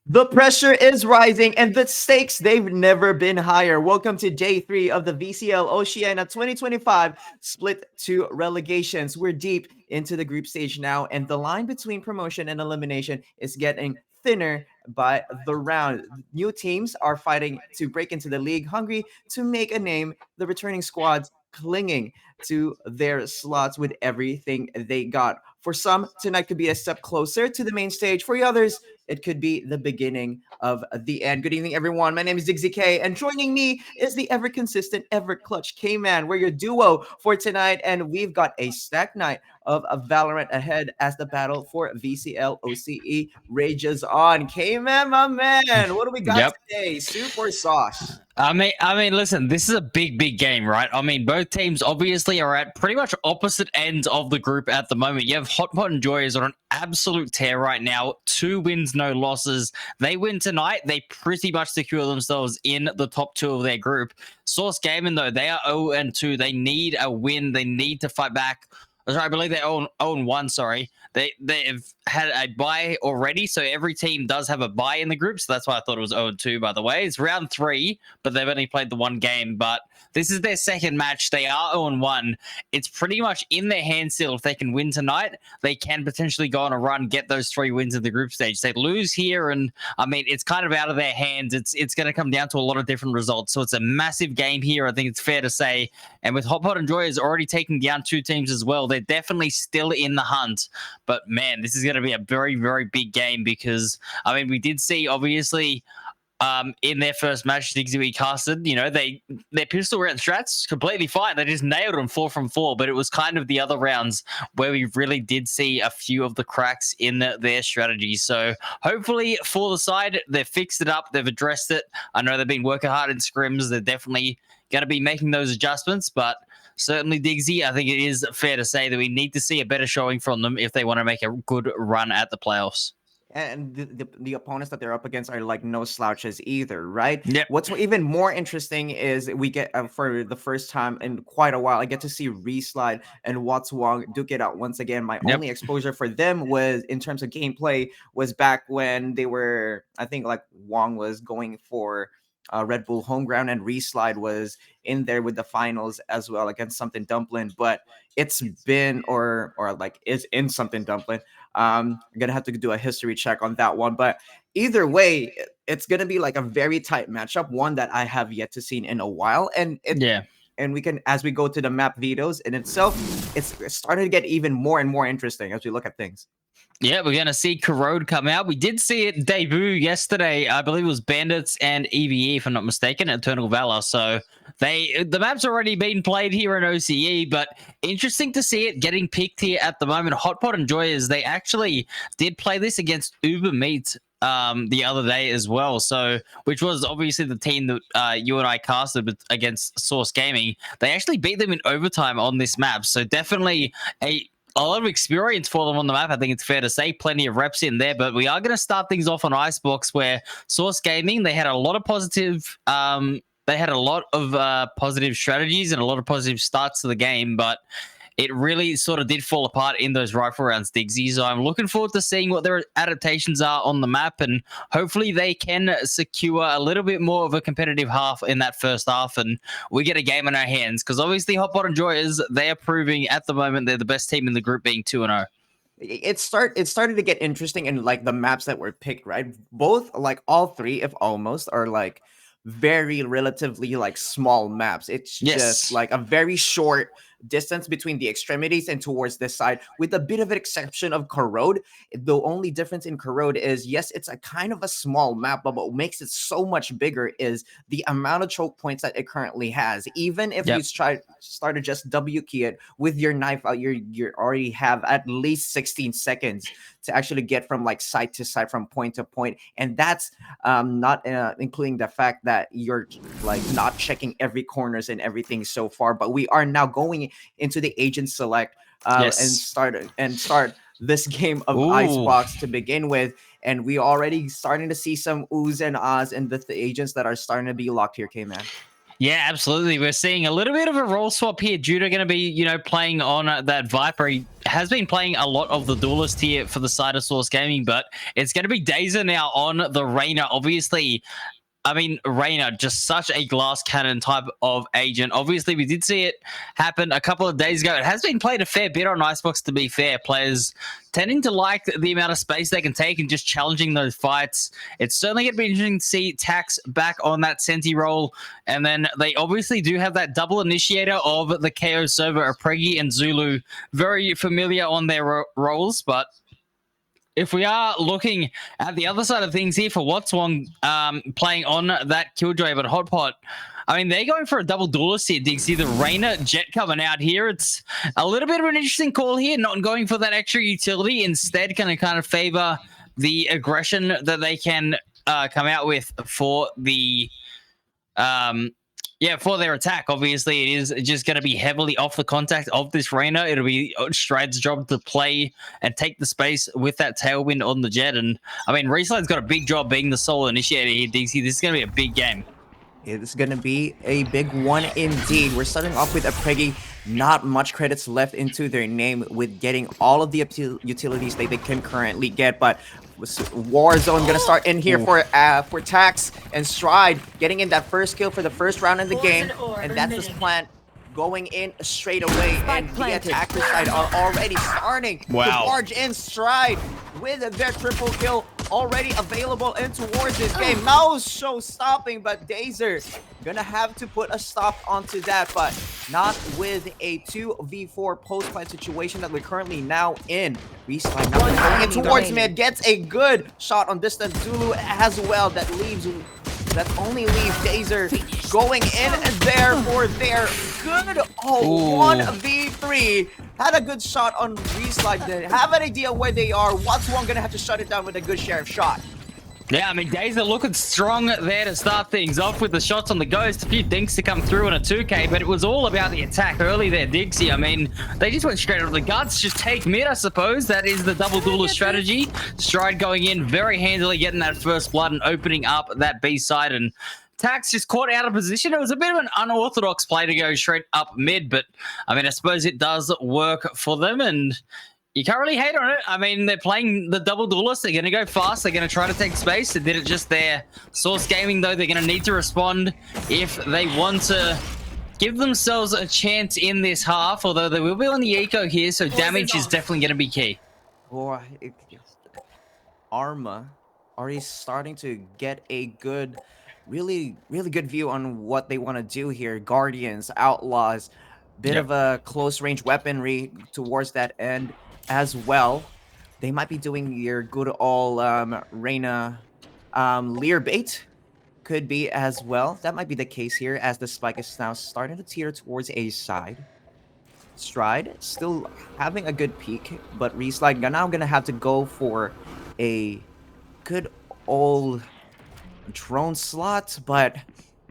The pressure is rising and the stakes, they've never been higher. Welcome to day 3 of the VCL Oceania 2025 split to relegations. We're deep into the group stage now, and the line between promotion and elimination is getting thinner by the round. New teams are fighting to break into the league, hungry to make a name. The returning squads clinging to their slots with everything they got. For some, tonight could be a step closer to the main stage. For the others, it could be the beginning of the end. Good evening, everyone. My name is Digzy K, and joining me is the ever consistent, ever clutch K Man. We're your duo for tonight, and we've got a stacked night of a Valorant ahead as the battle for VCL OCE rages on. K Man, my man, what do we got Yep. today? Soup or sauce? Listen, this is a big game, right? I mean, both teams obviously are at pretty much opposite ends of the group at the moment. You have Hot Pot and Joy is on an absolute tear right now. 2 wins, no losses. They win tonight, they pretty much secure themselves in the top 2 of their group. Source Gaming, though, they are 0-2. They need a win. They need to fight back. Sorry, I believe they're 0-1, sorry. They've had a bye already, so every team does have a bye in the group, so that's why I thought it was 0-2, by the way. It's round 3, but they've only played the one game, but this is their second match. They are 0-1. It's pretty much in their hands still. If they can win tonight, they can potentially go on a run, get those 3 wins in the group stage. They lose here, and I mean, it's kind of out of their hands. It's going to come down to a lot of different results, so it's a massive game here, I think it's fair to say. And with Hot Pot and Joy is already taking down 2 teams as well, they're definitely still in the hunt. But man, this is going to be a very big game because, I mean, we did see, obviously, in their first match, Diggsy we casted, you know, their pistol round strats completely fine. They just nailed them 4 from 4, but it was kind of the other rounds where we really did see a few of the cracks in their strategy. So hopefully for the side, they've fixed it up, they've addressed it. I know they've been working hard in scrims. They're definitely going to be making those adjustments, but certainly, Diggsy, I think it is fair to say that we need to see a better showing from them if they want to make a good run at the playoffs. And the opponents that they're up against are like no slouches either, right? Yep. What's even more interesting is we get for the first time in quite a while, I get to see Reslide and Watts Wong duke it out once again. My Yep. only exposure for them was in terms of gameplay was back when they were, I think like Wong was going for Red Bull home ground, and Reslide was in there with the finals as well against something dumpling. But it's been or like is in something dumpling. I'm gonna have to do a history check on that one, but either way, it's gonna be like a very tight matchup, one that I have yet to see in a while, Yeah. and we can, as we go to the map vetoes in itself, it's starting to get even more and more interesting as we look at things. Yeah, we're going to see Corrode come out. We did see it debut yesterday. I believe it was Bandits and EVE, if I'm not mistaken, Eternal Valor. So the map's already been played here in OCE, but interesting to see it getting picked here at the moment. Hot Pot and Joyers, they actually did play this against Uber Meat the other day as well. So, which was obviously the team that you and I casted against Source Gaming. They actually beat them in overtime on this map. So definitely a lot of experience for them on the map. I think it's fair to say plenty of reps in there, but we are going to start things off on Icebox where Source Gaming, they had a lot of positive, positive strategies and a lot of positive starts to the game, but it really sort of did fall apart in those rifle rounds, Diggsy. So I'm looking forward to seeing what their adaptations are on the map, and hopefully they can secure a little bit more of a competitive half in that first half, and we get a game in our hands. Because obviously Hot Pot and Joyers, they are proving at the moment they're the best team in the group, being 2-0. It started to get interesting in like the maps that were picked, right? Both, like all 3, if almost, are like very relatively like small maps. It's just Yes. like a very short distance between the extremities and towards this side, with a bit of an exception of Corrode. The only difference in Corrode is, yes, it's a kind of a small map, but what makes it so much bigger is the amount of choke points that it currently has. Even if you start to just W key it with your knife out, you already have at least 16 seconds to actually get from like side to side, from point to point, and that's not including the fact that you're like not checking every corners and everything so far. But we are now going into the agent select and start this game of Icebox to begin with, and we already starting to see some oohs and ahs and the agents that are starting to be locked here, K-Man. Yeah, absolutely. We're seeing a little bit of a role swap here. Judah going to be, playing on that Viper. He has been playing a lot of the Duelist here for the side of Source Gaming, but it's going to be Dazer now on the Reyna. Obviously, I mean, Reyna, just such a glass cannon type of agent. Obviously, we did see it happen a couple of days ago. It has been played a fair bit on Icebox, to be fair. Players tending to like the amount of space they can take and just challenging those fights. It's certainly going to be interesting to see Tax back on that Senti role. And then they obviously do have that double initiator of the KO server, Pregi and Zulu, very familiar on their roles, but if we are looking at the other side of things here for Watswong playing on that Killjoy, but Hotpot, I mean, they're going for a double duelist here, Diggsy. The Reyna Jet coming out here. It's a little bit of an interesting call here, not going for that extra utility. Instead, going to kind of favor the aggression that they can come out with for the... for their attack. Obviously, it is just going to be heavily off the contact of this Reyna. It'll be Stride's job to play and take the space with that Tailwind on the Jet. And, I mean, Reslide's got a big job being the solo initiator here, DC. This is going to be a big game. It's going to be a big one indeed. We're starting off with a Pregi. Not much credits left into their name with getting all of the utilities that they can currently get, but Warzone gonna start in here for Tax and Stride, getting in that first kill for the first round in the game, and that's this plant going in straight away, and the attacker side are already starting to barge in. Stride with their triple kill already available in towards this game. No show stopping, but Dazer gonna have to put a stop onto that, but not with a 2v4 post-plant situation that we're currently now in. Reslide now going in towards mid, gets a good shot on distant Zulu as well. That only leaves Dazer going in there for their good 1v3. Had a good shot on Reslide. They have an idea where they are. Watswong gonna have to shut it down with a good sheriff shot. Yeah, I mean, Dazer looking strong there to start things off with the shots on the ghost. A few dinks to come through in a 2K, but it was all about the attack early there, Diggsy. I mean, they just went straight out of the guts. Just take mid, I suppose. That is the double duelist strategy. Stride going in very handily, getting that first blood and opening up that B side. And Tax just caught out of position. It was a bit of an unorthodox play to go straight up mid, but I mean, I suppose it does work for them, and you can't really hate on it. I mean, they're playing the double duelist. They're going to go fast. They're going to try to take space. They did it just there. Source Gaming, though, they're going to need to respond if they want to give themselves a chance in this half, although they will be on the eco here, so damage is definitely going to be key. Boy, Arma already starting to get a good, really good view on what they want to do here. Guardians, Outlaws, bit of a close range weaponry towards that end as well. They might be doing your good old Reyna Lear bait. Could be as well. That might be the case here as the spike is now starting to teeter towards A side. Stride still having a good peek, but Reslide now gonna have to go for a good old drone slot, but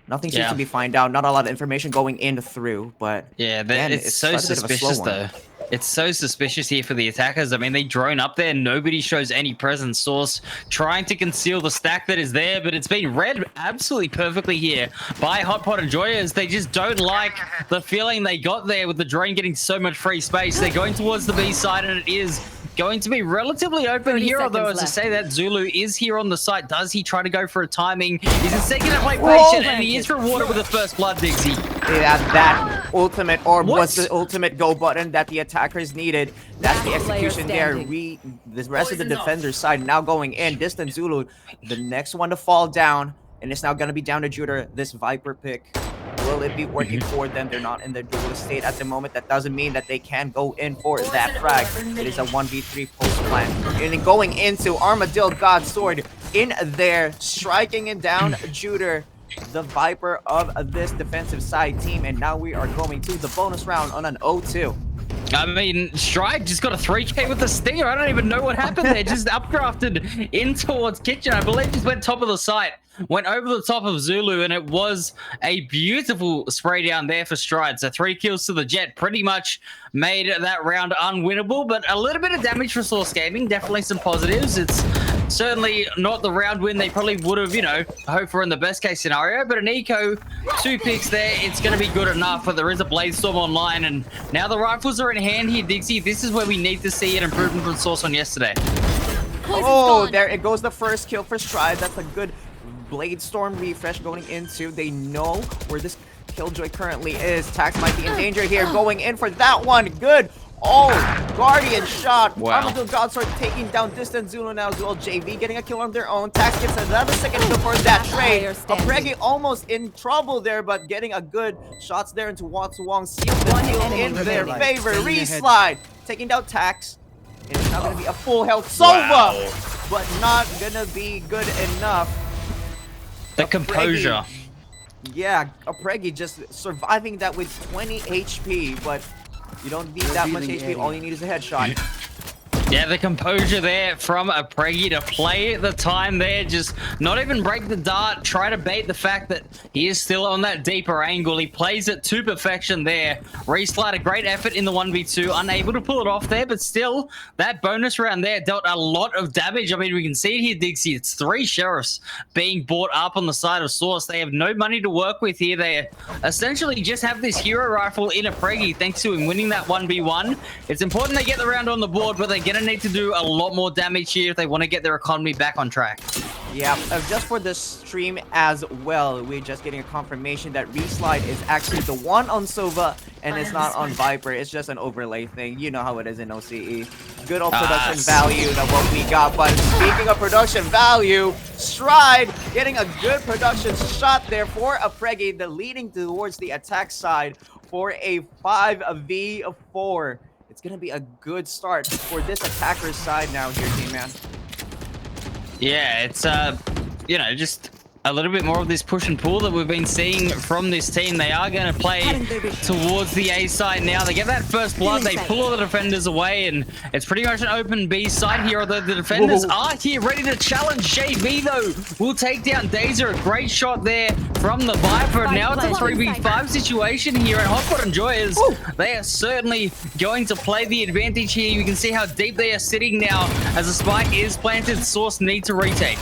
nothing seems to be found out. Not a lot of information going in through, but yeah, it's so suspicious though. It's so suspicious here for the attackers. I mean, they drone up there. Nobody shows any presence. Source trying to conceal the stack that is there, but it's been read absolutely perfectly here by Hotpot and Joyers. They just don't like the feeling they got there with the drone getting so much free space. They're going towards the B side, and it is going to be relatively open here, although as I say that, Zulu is here on the site. Does he try to go for a timing? He's instead going to play patient, and he is rewarded with the first blood, Diggsy. Yeah, that ultimate orb was the ultimate go button that the attackers needed. That's the execution there. The rest of the defender's side now going in. Distant Zulu, the next one to fall down, and it's now going to be down to Judah. This Viper pick, will it be working for them? They're not in the dual state at the moment. That doesn't mean that they can go in for that frag. It is a 1v3 post plan. And then going into Armadillo God Sword in there, striking it down Judah, the Viper of this defensive side team. And now we are going to the bonus round on an 0-2. I mean, Stride just got a 3K with the Stinger. I don't even know what happened there. Just updrafted in towards Kitchen. I believe just went top of the site. Went over the top of Zulu, and it was a beautiful spray down there for Stride. So 3 kills to the Jet pretty much made that round unwinnable, but a little bit of damage for Source Gaming. Definitely some positives. It's Certainly not the round win they probably would have, you know, hoped for in the best case scenario. But an eco, 2 picks there, it's going to be good enough. But there is a Blade Storm online, and now the rifles are in hand here, Dixie. This is where we need to see an improvement from Source on yesterday. Oh, there it goes, the first kill for Stride. That's a good Blade Storm refresh going into. They know where this Killjoy currently is. Tax might be in danger here. Going in for that one. Good. Oh, Guardian shot. Wow. Armadillo Godsword taking down Distant Zulu now as well. JV getting a kill on their own. Tax gets another second kill for that trade. Preggy almost in trouble there, but getting a good shots there into Watsuwong. Seals the deal in their favor. Reslide. Taking down Tax. It's not going to be a full health Sova, but not going to be good enough. The composure. Yeah, Preggy just surviving that with 20 HP, but you don't need that much HP. All you need is a headshot. Yeah, the composure there from a Preggy to play the time there, just not even break the dart, try to bait the fact that he is still on that deeper angle. He plays it to perfection there. Reslide, a great effort in the 1v2, unable to pull it off there, but still, that bonus round there dealt a lot of damage. I mean, we can see it here, Dixie. It's 3 Sheriffs being bought up on the side of Source. They have no money to work with here. They essentially just have this hero rifle in a Preggy, thanks to him winning that 1v1. It's important they get the round on the board, but they get need to do a lot more damage here if they want to get their economy back on track. Yeah, just for the stream as well, we're just getting a confirmation that Reslide is actually the one on Sova and it's not on Viper. It's just an overlay thing. You know how it is in OCE. Good old production value that what we got. But speaking of production value, Stride getting a good production shot there for a Preggy, the leading towards the attack side for a 5v4. It's going to be a good start for this attacker's side now here, Team-Man. Yeah, it's, you know, just a little bit more of this push and pull that we've been seeing from this team. They are going to play towards the A side now. They get that first blood, they pull all the defenders away, and it's pretty much an open B side here. Although the defenders are here ready to challenge. JV, though, will take down Dazer. A great shot there from the Viper. Now it's a 3v5 situation here, and Hotpot Enjoyers, they are certainly going to play the advantage here. You can see how deep they are sitting now as the spike is planted. Source need to retake.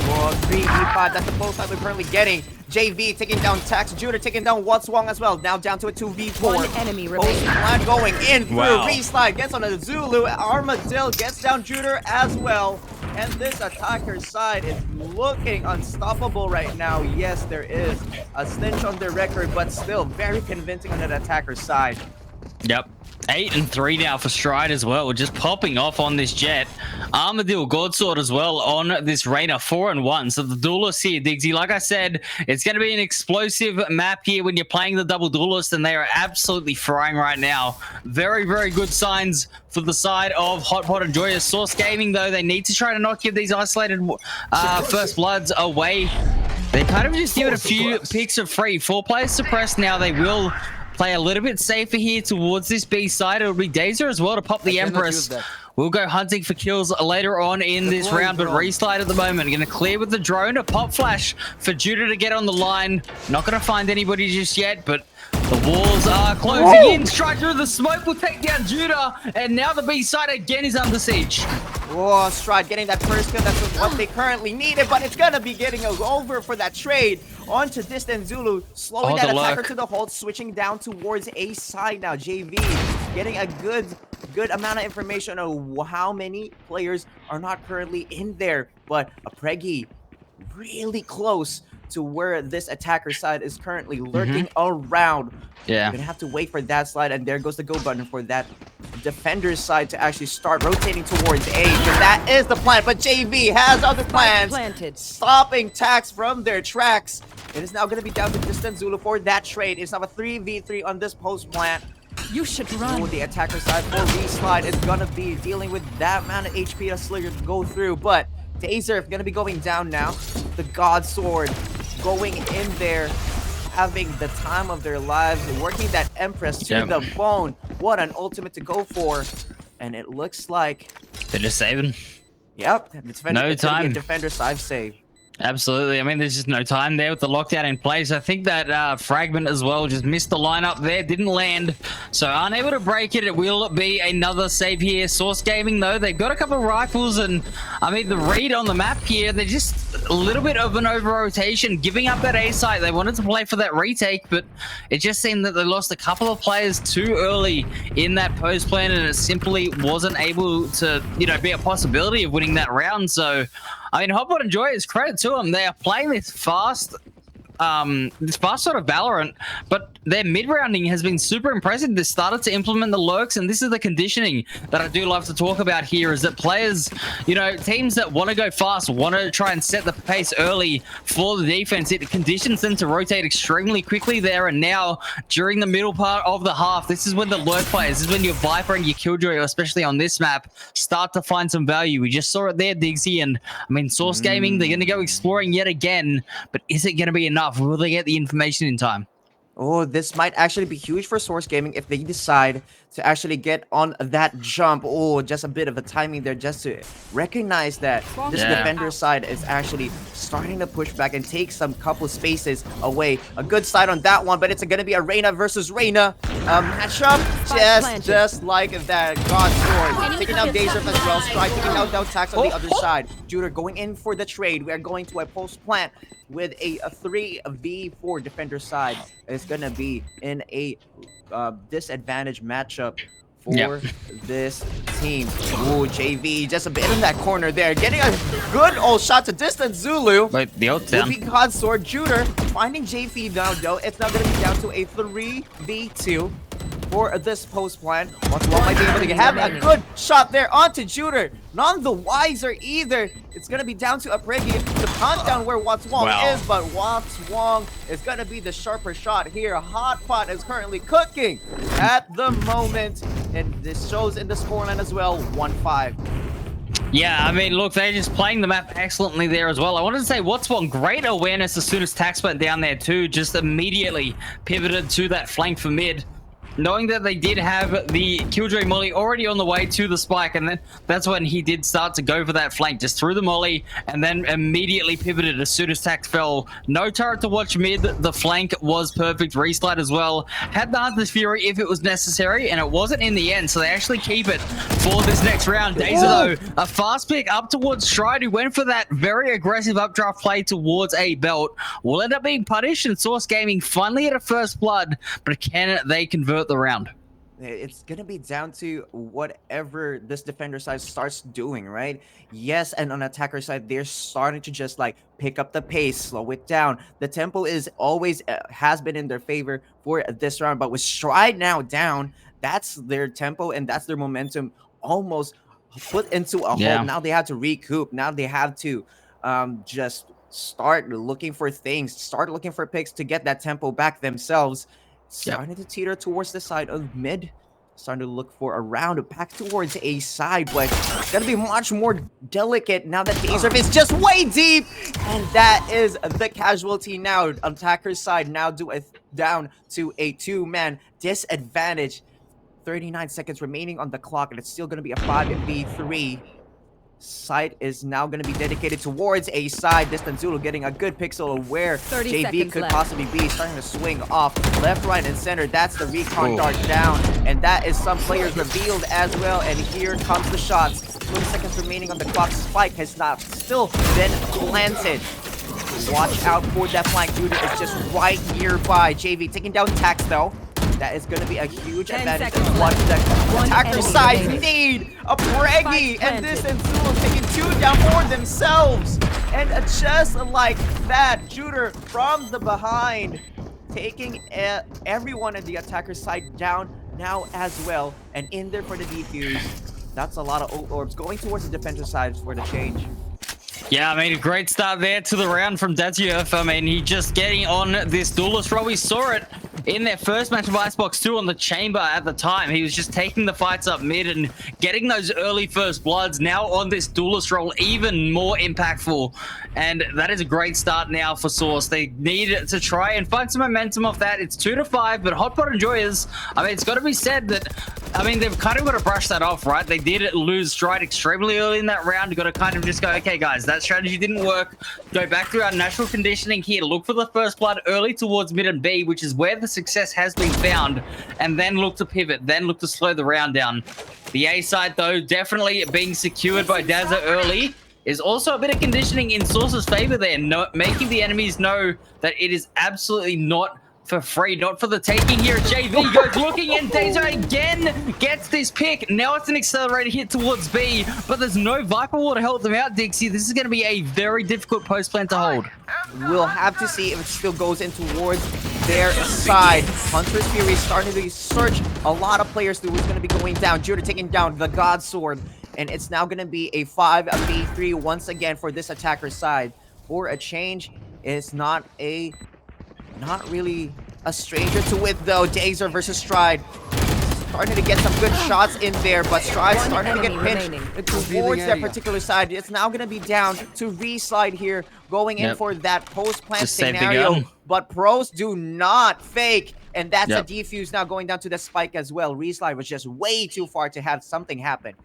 3v5, that's the full side we're currently getting. JV taking down Tax, Judah taking down Watsuwong as well. Now down to a 2v4. One enemy remaining. Plan going in through. Reslide gets on a Zulu. Armadillo gets down Judah as well. And this attacker's side is looking unstoppable right now. Yes, there is a stench on their record, but still very convincing on that attacker's side. Yep. 8-3 now for Stride as well. We're just popping off on this Jet. Armadillo Godsword as well on this Reyna. 4-1. So the duelists here, Diggsy, like I said, it's going to be an explosive map here when you're playing the double duelist, and they are absolutely frying right now. Very, very good signs for the side of Hotpot Enjoyers. Source Gaming, though, they need to try to not give these isolated first bloods away. They kind of just give it a few picks of free. 4 players suppressed now. They will play a little bit safer here towards this B side. It'll be Dazer as well to pop the Empress. We'll go hunting for kills later on in this round, but Reslide at the moment. Going to clear with the drone. A pop flash for Judah to get on the line. Not going to find anybody just yet, but the walls are closing in. Strike through the smoke will take down Judah, and now the B side again is under siege. Oh, Stride getting that first kill. That's what they currently needed, but it's going to be getting over for that trade onto Distant Zulu, slowing that attacker to the hold, switching down towards A side now. JV getting a good amount of information on how many players are not currently in there, but a Preggy really close to where this attacker side is currently lurking around. Yeah, you're gonna have to wait for that slide, and there goes the go button for that defender's side to actually start rotating towards A, because that is the plan. But JV has other plans, stopping Tax from their tracks. It is now going to be down to Distant Zulu for that trade. It's now a 3v3 on this post plant. You should run. The attacker side for Reslide is going to be dealing with that amount of HP a Slinger to go through, but Dazer going to be going down now. The God Sword going in there, having the time of their lives, working that Empress to the bone. What an ultimate to go for. And it looks like they're just saving. Yep. No time. Defender side save. Absolutely. I mean, there's just no time there with the lockdown in place. I think that Fragment as well just missed the lineup there, didn't land. So unable to break it. It will be another save here. Source Gaming, though, they've got a couple of rifles. And, I mean, the read on the map here, they're just a little bit of an over-rotation, giving up that A site. They wanted to play for that retake, but it just seemed that they lost a couple of players too early in that post plan, and it simply wasn't able to, you know, be a possibility of winning that round. So, I mean, Hotbot and Joy, is credit to them. They are playing this fast sort of Valorant, but their mid-rounding has been super impressive. They started to implement the lurks, and this is the conditioning that I do love to talk about here, is that players, you know, teams that want to go fast, want to try and set the pace early for the defense, it conditions them to rotate extremely quickly there. And now, during the middle part of the half, this is when the lurk players, this is when your Viper and your Killjoy, especially on this map, start to find some value. We just saw it there, Diggsy, and I mean, Source Gaming, they're going to go exploring yet again, but is it going to be enough? Will they get the information in time? Oh, this might actually be huge for Source Gaming if they decide to actually get on that jump. Oh, just a bit of a timing there just to recognize that this defender side is actually starting to push back and take some couple spaces away. A good side on that one, but it's going to be a Reyna versus Reyna matchup, just like that. God Sword taking out Dazer as well. Strike taking out Tax on the other side. Juder going in for the trade. We are going to a post plant with a 3v4 defender side. It's going to be in a disadvantaged matchup for this team. Ooh, JV, just a bit in that corner there. Getting a good old shot to distance. Zulu. Wait, the ult down. God Sword. Juder finding JV down, though. It's now going to be down to a 3v2 for this post plan. What's wrong might be able to have a good shot there onto Juder. None the wiser either. It's going to be down to Apregi to hunt down where What's Wong is, but What's Wong is going to be the sharper shot here. Hot Pot is currently cooking at the moment, and this shows in the scoreline as well, 1-5. Yeah, I mean, look, they're just playing the map excellently there as well. I wanted to say, What's One, great awareness as soon as Tax went down there too, just immediately pivoted to that flank for mid. Knowing that they did have the Killjoy Molly already on the way to the spike, and then that's when he did start to go for that flank, just threw the Molly, and then immediately pivoted as soon as Tax fell. No turret to watch mid, the flank was perfect, reslide as well. Had the Hunter's Fury if it was necessary, and it wasn't in the end, so they actually keep it for this next round. Dazer, though, a fast pick up towards Stride, who went for that very aggressive updraft play towards a belt, will end up being punished, and Source Gaming finally at a first blood, but can they convert the round? It's gonna be down to whatever this defender side starts doing, right? Yes, and on attacker side, they're starting to just like pick up the pace, slow it down. The tempo is always has been in their favor for this round, but with Stride now down, that's their tempo and that's their momentum almost put into a hole. Now they have to recoup. Now they have to just start looking for things, start looking for picks to get that tempo back themselves. Starting to teeter towards the side of mid. Starting to look for a round back towards a side, but it's going to be much more delicate now that Dazer is just way deep. And that is the casualty now. Attacker's side now down to a 2-man disadvantage. 39 seconds remaining on the clock, and it's still going to be a 5v3. Site is now going to be dedicated towards a side. Distant Zulu getting a good pixel of where JV could possibly be. Starting to swing off left, right, and center. That's the recon dart down. And that is some players revealed as well. And here comes the shots. 20 seconds remaining on the clock. Spike has not still been planted. Watch out for that flank. Dude, it's just right nearby. JV taking down Tax, though. That is going to be a huge advantage to what the attacker side need. Apregi and this and Zulu taking 2 down for themselves. And just like that, Juder from the behind, taking everyone in the attacker side down now as well. And in there for the defuse. That's a lot of ult orbs going towards the defender side for the change. Yeah, I mean, a great start there to the round from Datyuf. I mean, he just getting on this duelist role. We saw it in their first match of Icebox 2 on the chamber at the time. He was just taking the fights up mid and getting those early first bloods. Now on this duelist role, even more impactful. And that is a great start now for Source. They need to try and find some momentum off that. It's 2-5, but Hotpot Enjoyers, I mean, it's got to be said that, I mean, they've kind of got to brush that off, right? They did lose Stride extremely early in that round. You've got to kind of just go, okay, guys, that strategy didn't work. Go back to our natural conditioning here. Look for the first blood early towards mid and B, which is where the success has been found, and then look to pivot, then look to slow the round down. The A side, though, definitely being secured by Dazza early. Is also a bit of conditioning in Source's favor there, making the enemies know that it is absolutely not for free, not for the taking here. JV goes looking, and Deja again gets this pick. Now it's an accelerated hit towards B, but there's no Viper Wall to help them out, Dixie. This is going to be a very difficult post plan to hold. We'll have to see if it still goes in towards their side. Hunter's Fury starting to search a lot of players who's going to be going down. Judah taking down the God Sword. And it's now going to be a 5v3 once again for this attacker's side. For a change, it's not really a stranger to it though. Dazer versus Stride. Starting to get some good shots in there, but Stride's starting to get pinched towards that particular side. It's now going to be down to Reslide here, going in for that post-plant scenario. But pros do not fake. And that's a defuse now going down to the spike as well. Reslide was just way too far to have something happen.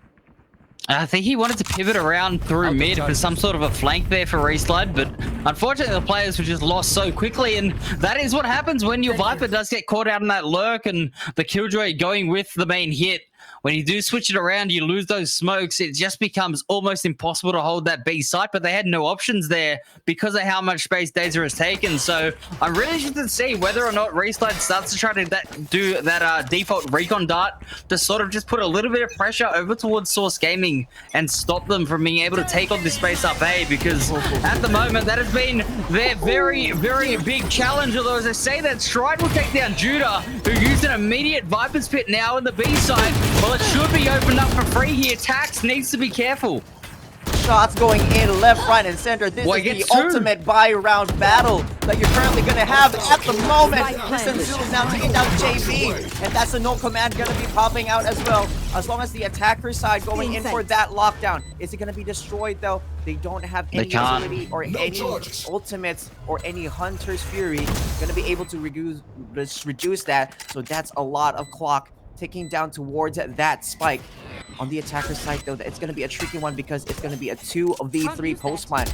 I think he wanted to pivot around through mid for some sort of a flank there for Reslide, but unfortunately the players were just lost so quickly, and that is what happens when your Viper does get caught out in that lurk and the Killjoy going with the main hit. When you do switch it around, you lose those smokes. It just becomes almost impossible to hold that B site, but they had no options there because of how much space Dazer has taken. So I'm really interested to see whether or not Reslide starts to try to do that default recon dart to sort of just put a little bit of pressure over towards Source Gaming and stop them from being able to take on this space up A, because at the moment that has been their very, very big challenge. Although as I say that, Stride will take down Judah, who used an immediate Viper's Pit now in the B side. Well, it should be opened up for free here. Tax needs to be careful. Shots going in left, right, and center. This is the ultimate buy-round battle that you're currently going to have at the moment. Listen, Zulu's now taking down JV, and that's the no command going to be popping out as well. As long as the attacker side going in for that lockdown. Is it going to be destroyed, though? They don't have any ability or any ultimates or any Hunter's Fury going to be able to reduce that. So that's a lot of clock ticking down towards that spike. On the attacker side, though, it's going to be a tricky one because it's going to be a 2v3 post plan.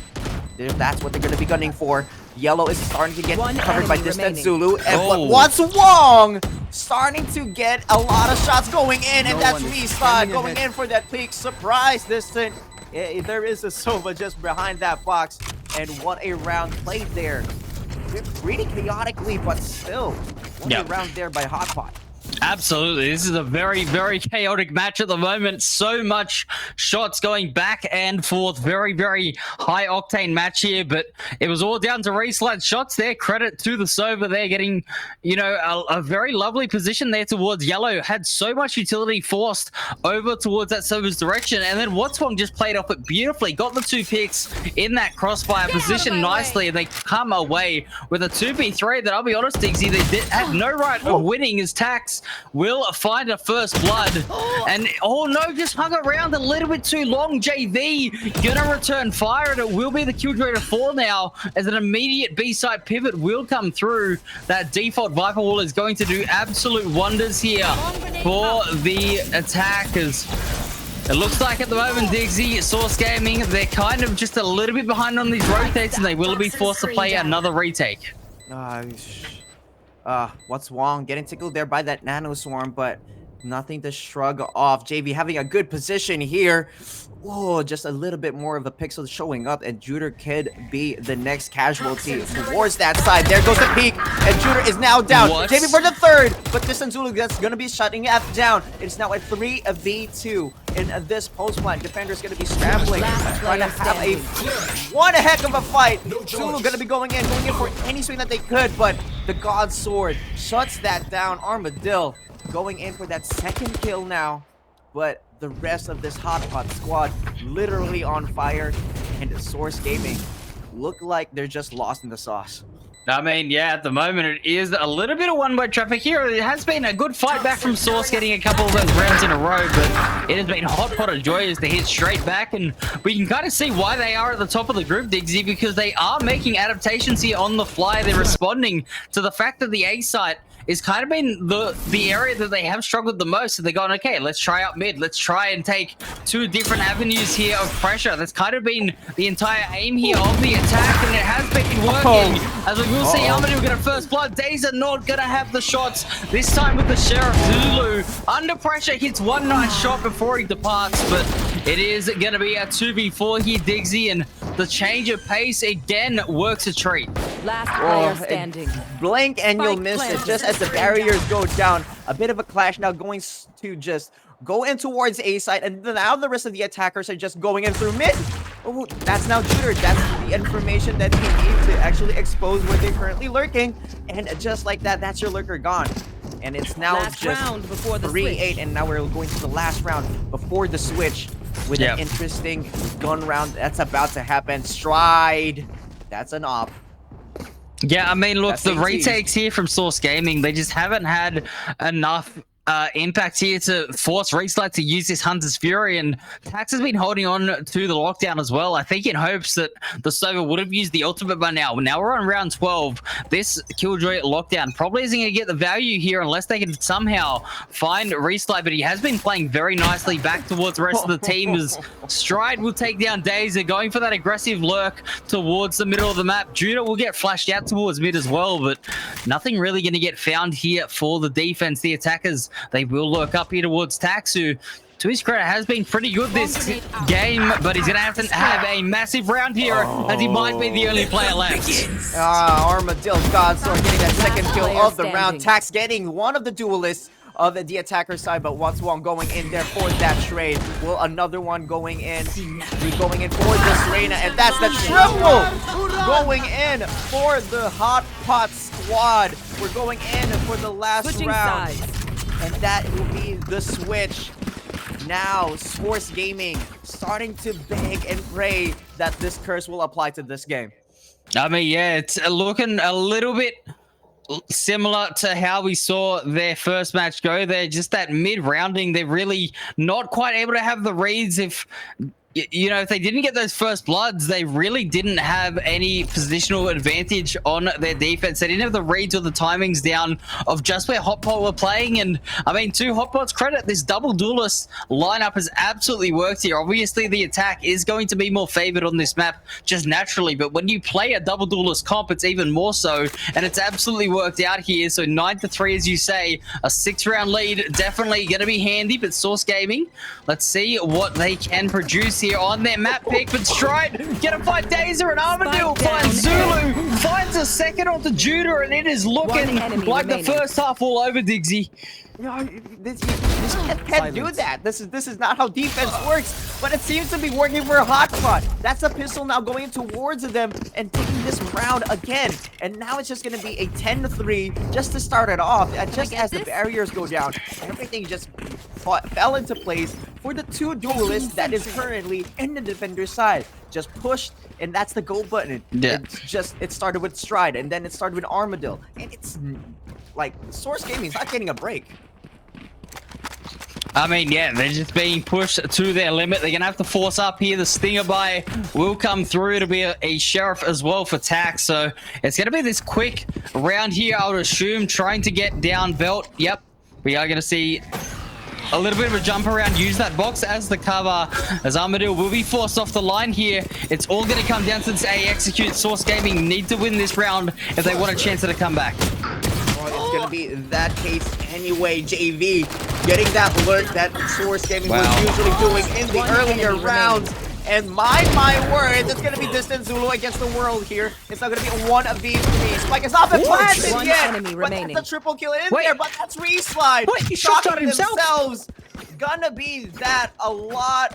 That's what they're going to be gunning for. Yellow is starting to get covered by Distant Zulu. And what's wrong? Starting to get a lot of shots going in, and that's Reslide going in for that peak. Surprise, Distant. There is a Sova just behind that box. And what a round played there. Pretty chaotically, but still. What a round there by Hotpot. Absolutely. This is a very, very chaotic match at the moment. So much shots going back and forth. Very, very high octane match here, but it was all down to Reslide shots there. Credit to the Sova there getting, you know, a very lovely position there towards Yellow. Had so much utility forced over towards that Sova's direction, and then Watswong just played off it beautifully. Got the 2 picks in that crossfire position nicely, and they come away with a 2v3 that, I'll be honest, Diggsy, they had no right of winning. As Tax will find a first blood, and oh no, just hung around a little bit too long. JV gonna return fire, and it will be the Killjoy to fall now, as an immediate B-side pivot will come through. That default Viper Wall is going to do absolute wonders here for the attackers. It looks like at the moment, Diggsy, Source Gaming, they're kind of just a little bit behind on these rotates, and they will be forced to play another retake. What's wrong? Getting tickled there by that Nano Swarm, but nothing to shrug off. JV having a good position here. Whoa, just a little bit more of the pixels showing up, and Juder could be the next casualty towards that side. There goes the peak, and Juder is now down. JV for the third, but Distant Zulu that's going to be shutting F down. It's now a 3v2 in this post plan. Defender's going to be scrambling, trying to have one heck of a fight. Zulu going to be going in for any swing that they could, but the God Sword shuts that down. Armadillo going in for that second kill now, but the rest of this Hotpot squad literally on fire, and Source Gaming look like they're just lost in the sauce. I mean, yeah, at the moment it is a little bit of one-way traffic here. It has been a good fight back from Source, getting a couple of those rounds in a row, but it has been hot pot of joy as they hit straight back, and we can kind of see why they are at the top of the group, Diggsy, because they are making adaptations here on the fly. They're responding to the fact that the A site is kind of been the area that they have struggled the most. So they're going, okay, let's try out mid. Let's try and take two different avenues here of pressure. That's kind of been the entire aim here of the attack, and it has been working. As we will see, Armadillo get a first blood. Days are not going to have the shots. This time with the Sheriff Zulu. Under pressure, hits one nice shot before he departs, but it is going to be a 2v4 here, Diggsy, and the change of pace again works a treat. Last player standing. Blink and you'll Spike miss it planted. just as the barriers go down. A bit of a clash now going to just go in towards A side, and now the rest of the attackers are just going in through mid. Oh, that's now Juder. That's the information that they need to actually expose where they're currently lurking. And just like that, that's your lurker gone. And it's now Last just round before the 3-8, switch. and now we're going to the last round before the switch with an interesting gun round that's about to happen. Stride. That's an op. Yeah, I mean, look, That's the 18. retakes here from Source Gaming, they just haven't had enough impact here to force Reslide to use this Hunter's Fury, and Tax has been holding on to the lockdown as well. I think in hopes that the server would have used the ultimate by now. Now we're on round 12. This Killjoy lockdown probably isn't going to get the value here unless they can somehow find Reslide, but he has been playing very nicely back towards the rest of the team as Stride will take down Days. They're going for that aggressive lurk towards the middle of the map. Judah will get flashed out towards mid as well, but nothing really going to get found here for the defense. The attackers, they will lurk up here towards Tax, who, to his credit, has been pretty good this game, but he's going to have a massive round here, as he might be the only player left. Armadillo Godsword getting that second kill player of the round. standing. Tax getting one of the duelists of the attacker side, but once one going in there for that trade. Will another one going in? Be going in for this Reina, and that's the triple going in for the Hot Pot squad. We're going in for the last Switching round. sides. And that will be the switch. Now, Source Gaming starting to beg and pray that this curse will apply to this game. I mean, yeah, it's looking a little bit similar to how we saw their first match go. They're just that mid-rounding. They're really not quite able to have the reads. If you know, if they didn't get those first bloods, they really didn't have any positional advantage on their defense. They didn't have the reads or the timings down of just where Hotpot were playing. And I mean, to Hotpot's credit, this double duelist lineup has absolutely worked here. Obviously, the attack is going to be more favored on this map just naturally, but when you play a double duelist comp, it's even more so. And it's absolutely worked out here. So 9-3, as you say, a 6-round lead, definitely going to be handy. But Source Gaming, let's see what they can produce here on their map pick. But Stride gonna fight Dazer, and Armadillo finds Zulu, finds a second onto Judah, and it is looking like the first half all over, Diggsy. No, this can't do that. This is not how defense works. But it seems to be working for Hotpot. That's a pistol now going towards them and taking this round again. And now it's just going to be a 10-3 just to start it off. Just as the barriers go down, everything just fell into place for the two duelists that is currently in the defender side. Just pushed, and that's the go button. Yeah. It started with Stride, and then it started with Armadillo. And it's like Source Gaming is not getting a break. I mean, yeah, they're just being pushed to their limit. They're going to have to force up here. The Stinger buy will come through. It'll be a Sheriff as well for Tax. So it's going to be this quick round here, I would assume, trying to get down belt. Yep, we are going to see a little bit of a jump around, use that box as the cover, as Armadillo will be forced off the line here. It's all going to come down to this A execute. Source Gaming need to win this round if they want a chance at a comeback. It's going to be that case anyway. JV getting that lurk that Source Gaming was usually doing in the earlier rounds. And my word, it's going to be Distant Zulu against the world here. It's not going to be a 1v3. Spike is not been planted One yet. enemy But remaining. that's a triple kill in there. But that's Reslide. Wait, he shot Shocking himself. themselves. Gonna be that a lot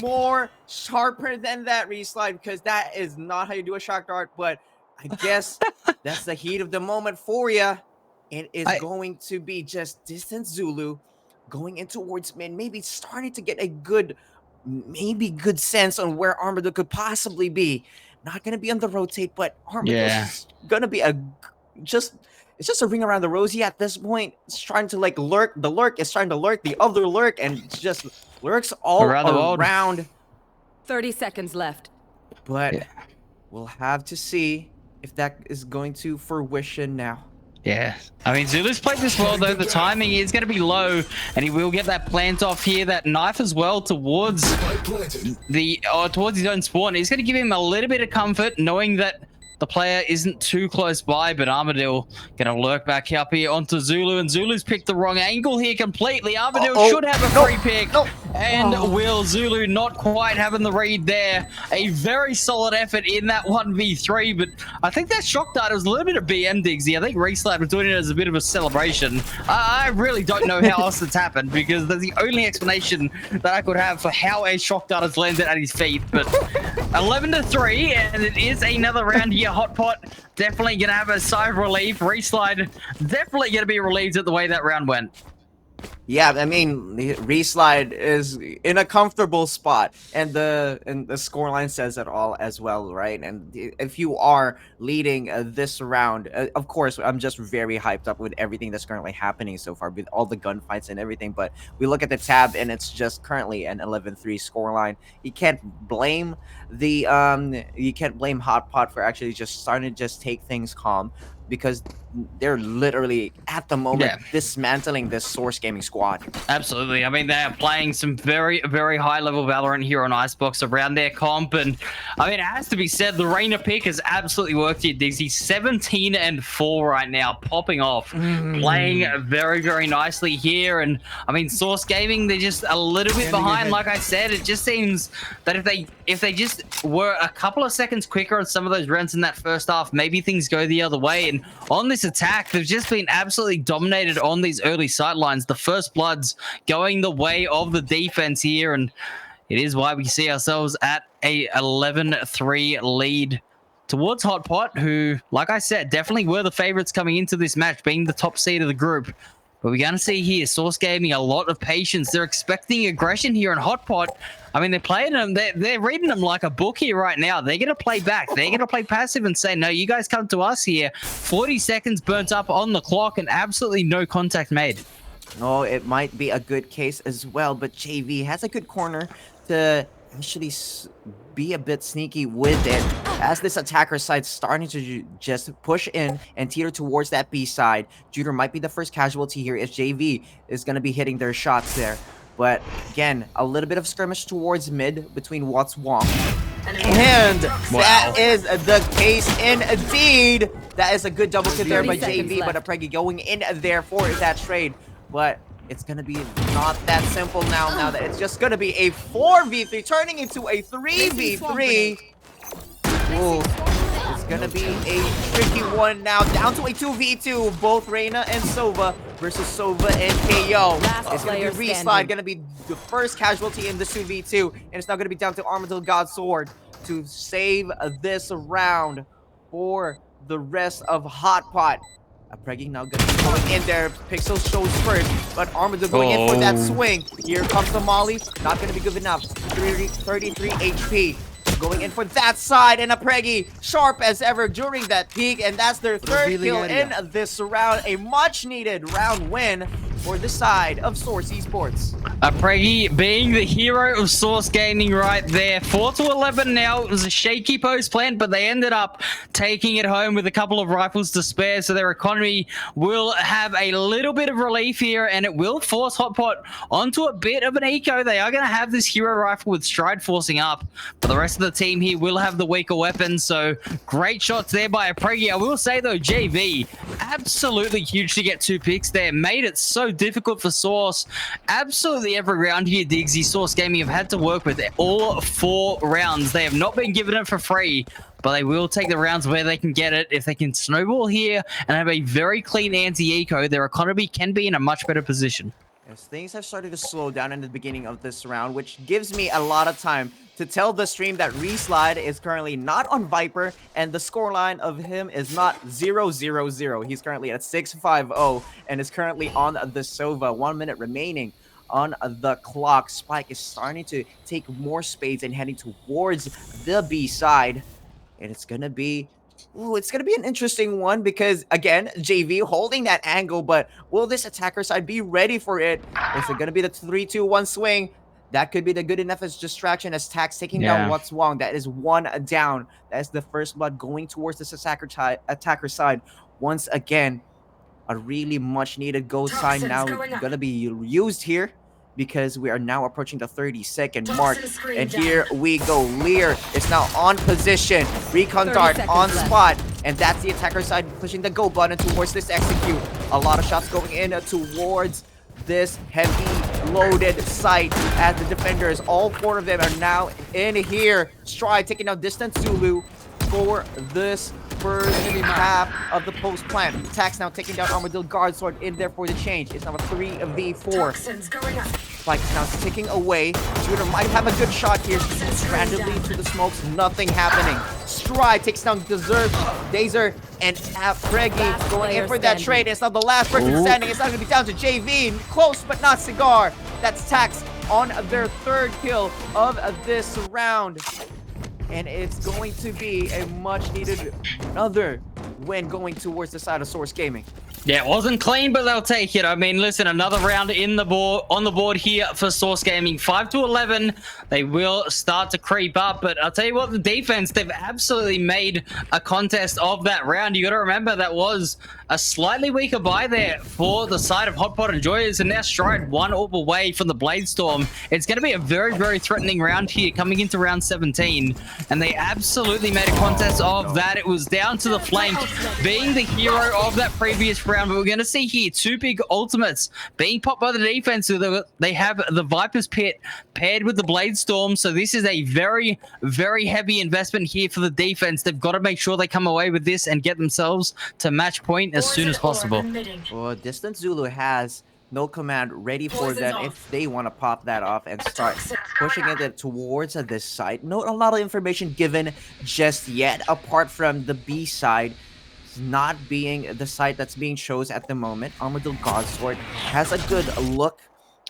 more sharper than that Reslide, because that is not how you do a shock dart. But I guess that's the heat of the moment for you. It is going to be just Distant Zulu going in towards mid, maybe starting to get a good sense on where Armadillo could possibly be. not gonna be on the rotate, but Armadillo's Yeah. gonna be just it's just a ring around the rosy at this point. It's trying to like lurk. The lurk is trying to lurk. The other lurk and just lurks all Around the world. around. 30 seconds left. But Yeah. we'll have to see if that is going to fruition now. Yeah, I mean, Zulu's played this well, though. The timing is going to be low, and he will get that plant off here, that knife as well towards towards his own spawn. It's going to give him a little bit of comfort, knowing that the player isn't too close by, but Armadillo going to lurk back up here onto Zulu, and Zulu's picked the wrong angle here completely. Armadillo should have a free pick, and will Zulu not quite having the read there. A very solid effort in that 1v3, but I think that shock dart was a little bit of BM Diggsy. I think Reslide was doing it as a bit of a celebration. I really don't know how else it's happened, because that's the only explanation that I could have for how a shock dart has landed at his feet. But 11-3, and it is another round here. Hot Pot definitely gonna have a sigh of relief. Reslide definitely gonna be relieved at the way that round went. Yeah, I mean, Reslide is in a comfortable spot, and the scoreline says it all as well, right? And if you are leading this round, of course, I'm just very hyped up with everything that's currently happening so far, with all the gunfights and everything. But we look at the tab, and it's just currently an 11-3 scoreline. You can't blame Hot Pot for actually just starting to just take things calm, because they're literally at the moment dismantling this Source Gaming squad. Absolutely. I mean, they're playing some very, very high level Valorant here on Icebox around their comp, and I mean, it has to be said, the Reina pick has absolutely worked here, Diggsy. 17-4 right now, popping off, playing very, very nicely here. And I mean, Source Gaming, they're just a little bit behind. Like I said, it just seems that if they just were a couple of seconds quicker on some of those rounds in that first half, maybe things go the other way. And on this attack, they've just been absolutely dominated on these early sightlines. The first bloods going the way of the defense here, and it is why we see ourselves at a 11-3 lead towards Hot Pot, who, like I said, definitely were the favorites coming into this match, being the top seed of the group. But we're going to see here, Source Gaming, a lot of patience. They're expecting aggression here in Hot Pot. I mean, they're playing them. They're reading them like a book here right now. They're going to play back. They're going to play passive and say, no, you guys come to us here. 40 seconds burnt up on the clock and absolutely no contact made. Oh, it might be a good case as well, but JV has a good corner to actually be a bit sneaky with it, as this attacker side starting to just push in and teeter towards that B side. Juder might be the first casualty here if JV is going to be hitting their shots there. But again, a little bit of skirmish towards mid between Watts Wong. And that is the case indeed. That is a good double kill there by JV, but Apregi going in there for that trade. But it's going to be not that simple now that it's just going to be a 4v3 turning into a 3v3. Ooh, it's going to be a tricky one now, down to a 2v2, both Reina and Sova versus Sova and KO. It's going to be Reslide, going to be the first casualty in the 2v2, and it's now going to be down to Armadillo Godsword to save this round for the rest of Hot Pot. Apregi now going to be going in there. Pixel shows first, but Armadillo going in for that swing. Here comes the Molly. Not going to be good enough. 33 HP. Going in for that side, and Apregi sharp as ever during that peak, and that's their third kill in this round. A much-needed round win for the side of Source Esports. Apregi being the hero of Source Gaming right there. 4-11 now. It was a shaky post plant, but they ended up taking it home with a couple of rifles to spare, so their economy will have a little bit of relief here, and it will force Hot Pot onto a bit of an eco. They are going to have this hero rifle with Stride forcing up, but the rest of the team here will have the weaker weapons, so great shots there by Apregi. I will say, though, JV, absolutely huge to get 2 picks there. Made it so difficult for Source. Absolutely every round here, Diggsy, Source Gaming have had to work with all 4 rounds. They have not been given it for free, but they will take the rounds where they can get it. If they can snowball here and have a very clean anti-eco, their economy can be in a much better position. As things have started to slow down in the beginning of this round, which gives me a lot of time to tell the stream that Reslide is currently not on Viper, and the scoreline of him is not 0-0-0. He's currently at 6-5-0 and is currently on the Sova. 1 minute remaining on the clock. Spike is starting to take more spades and heading towards the B side. and it's gonna be. Ooh, it's going to be an interesting one because, again, JV holding that angle, but will this attacker side be ready for it? Is it going to be the 3-2-1 swing? That could be the good enough as distraction as Tax taking down What's Wrong. That is one down. That is the first blood going towards this attacker side. Once again, a really much needed go sign now going to be used here, because we are now approaching the 30-second mark. And here we go. Lear is now on position. Recon dart on spot. And that's the attacker side pushing the go button towards this execute. A lot of shots going in towards this heavy loaded site as the defenders, all 4 of them are now in here. Stride taking out Distant Zulu for this first half of the post plan. Tax now taking down Armadillo Guard Sword in there for the change. It's now a 3v4. Spike is now ticking away. Shooter might have a good shot here. Randomly to the smokes, nothing happening. Stride takes down Deserve, Dazer, and Preggy going in for that trade. It's not the last person standing. It's not going to be down to JV. Close, but not Cigar. That's Tax on their 3rd kill of this round. And it's going to be a much needed another win going towards the side of Source Gaming. Yeah, it wasn't clean, but they'll take it. I mean, listen, another round on the board here for Source Gaming. 5-11. They will start to creep up, but I'll tell you what, the defense, they've absolutely made a contest of that round. You got to remember that was a slightly weaker buy there for the side of Hot Pot Enjoyers, and now Stride 1 orb away from the Bladestorm. It's going to be a very, very threatening round here coming into round 17, and they absolutely made a contest of that. It was down to the flank being the hero of that previous round, but we're going to see here 2 big ultimates being popped by the defense. They have the Viper's Pit paired with the Bladestorm, so this is a very, very heavy investment here for the defense. They've got to make sure they come away with this and get themselves to match point as soon as possible. Well, Distant Zulu has no command ready for them if they want to pop that off and start pushing it towards this side. Not a lot of information given just yet, apart from the B side not being the site that's being chosen at the moment. Armadillo Godsword has a good look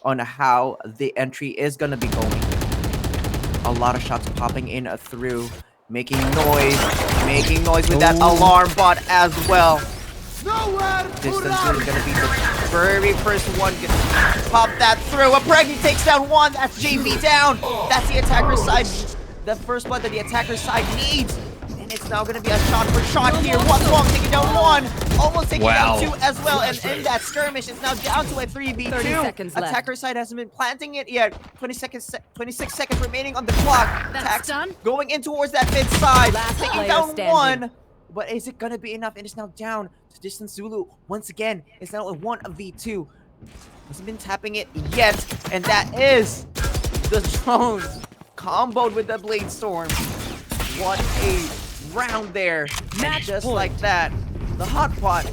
on how the entry is going to be going. A lot of shots popping in through, making noise with that alarm bot as well. Distance is going to be the very first one to pop that through. A Preggy takes down 1. That's JV down. That's the attacker side. The first one that the attacker side needs. And it's now going to be a shot for shot here. What's Wrong taking down 1. Almost taking down 2 as well. And in that skirmish, it's now down to a 3v2. 30 seconds left. Attacker side hasn't been planting it yet. 26 seconds remaining on the clock. Tax done. going in towards that mid side. Last Taking player down standing. 1. But is it going to be enough? It is now down to Distant Zulu. Once again, it's now a 1v2. Hasn't been tapping it yet. And that is the drone comboed with the Bladestorm. What a round there. And just like that, the Hot Pot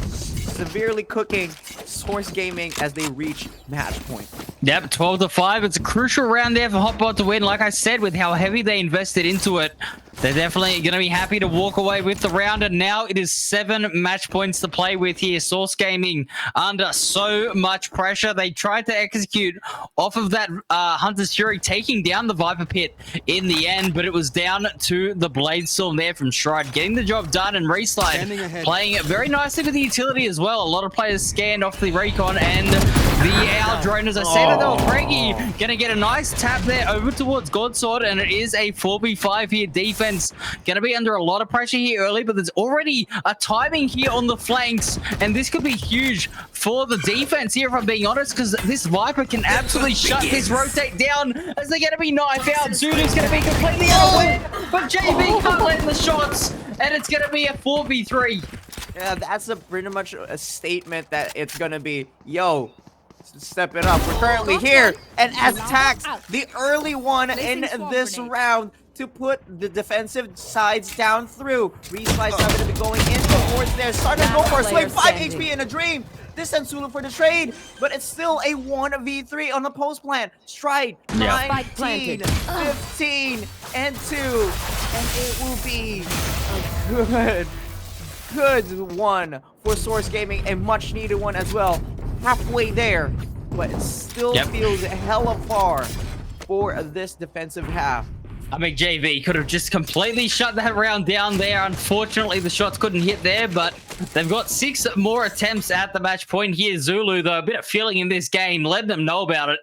severely cooking Source Gaming as they reach match point. Yep, 12-5. It's a crucial round there for Hotbot to win. Like I said, with how heavy they invested into it, they're definitely going to be happy to walk away with the round. And now it is 7 match points to play with here. Source Gaming under so much pressure. They tried to execute off of that Hunter's Fury, taking down the Viper Pit in the end, but it was down to the Bladestorm there from Stride, getting the job done. And Reslide playing it very nicely with the utility as well. A lot of players scanned off the Recon and the Owl Drone. As I said, Frankie gonna get a nice tap there over towards Godsword, and it is a 4v5 here. Defense gonna be under a lot of pressure here early, but there's already a timing here on the flanks, and this could be huge for the defense here, if I'm being honest, because this Viper can absolutely shut this rotate down as they're gonna be knifed out. Zulu's gonna be completely unaware, but JV can't let in the shots, and it's gonna be a 4v3. Yeah, that's pretty much a statement that it's gonna be, yo, step it up. We're currently here, and as Tax, the early one in this round to put the defensive sides down through. Reslice now going to be going in towards there. Starting to go for a swing. 5 HP in a dream. This sends Zulu for the trade, but it's still a 1v3 on the post plan. Stride, 19, 15, and 2. And it will be a good one for Source Gaming, a much needed one as well. Halfway there, but it still feels hella far for this defensive half. I mean, JV could have just completely shut that round down there. Unfortunately, the shots couldn't hit there, but they've got 6 more attempts at the match point here. Zulu, though, a bit of feeling in this game, letting them know about it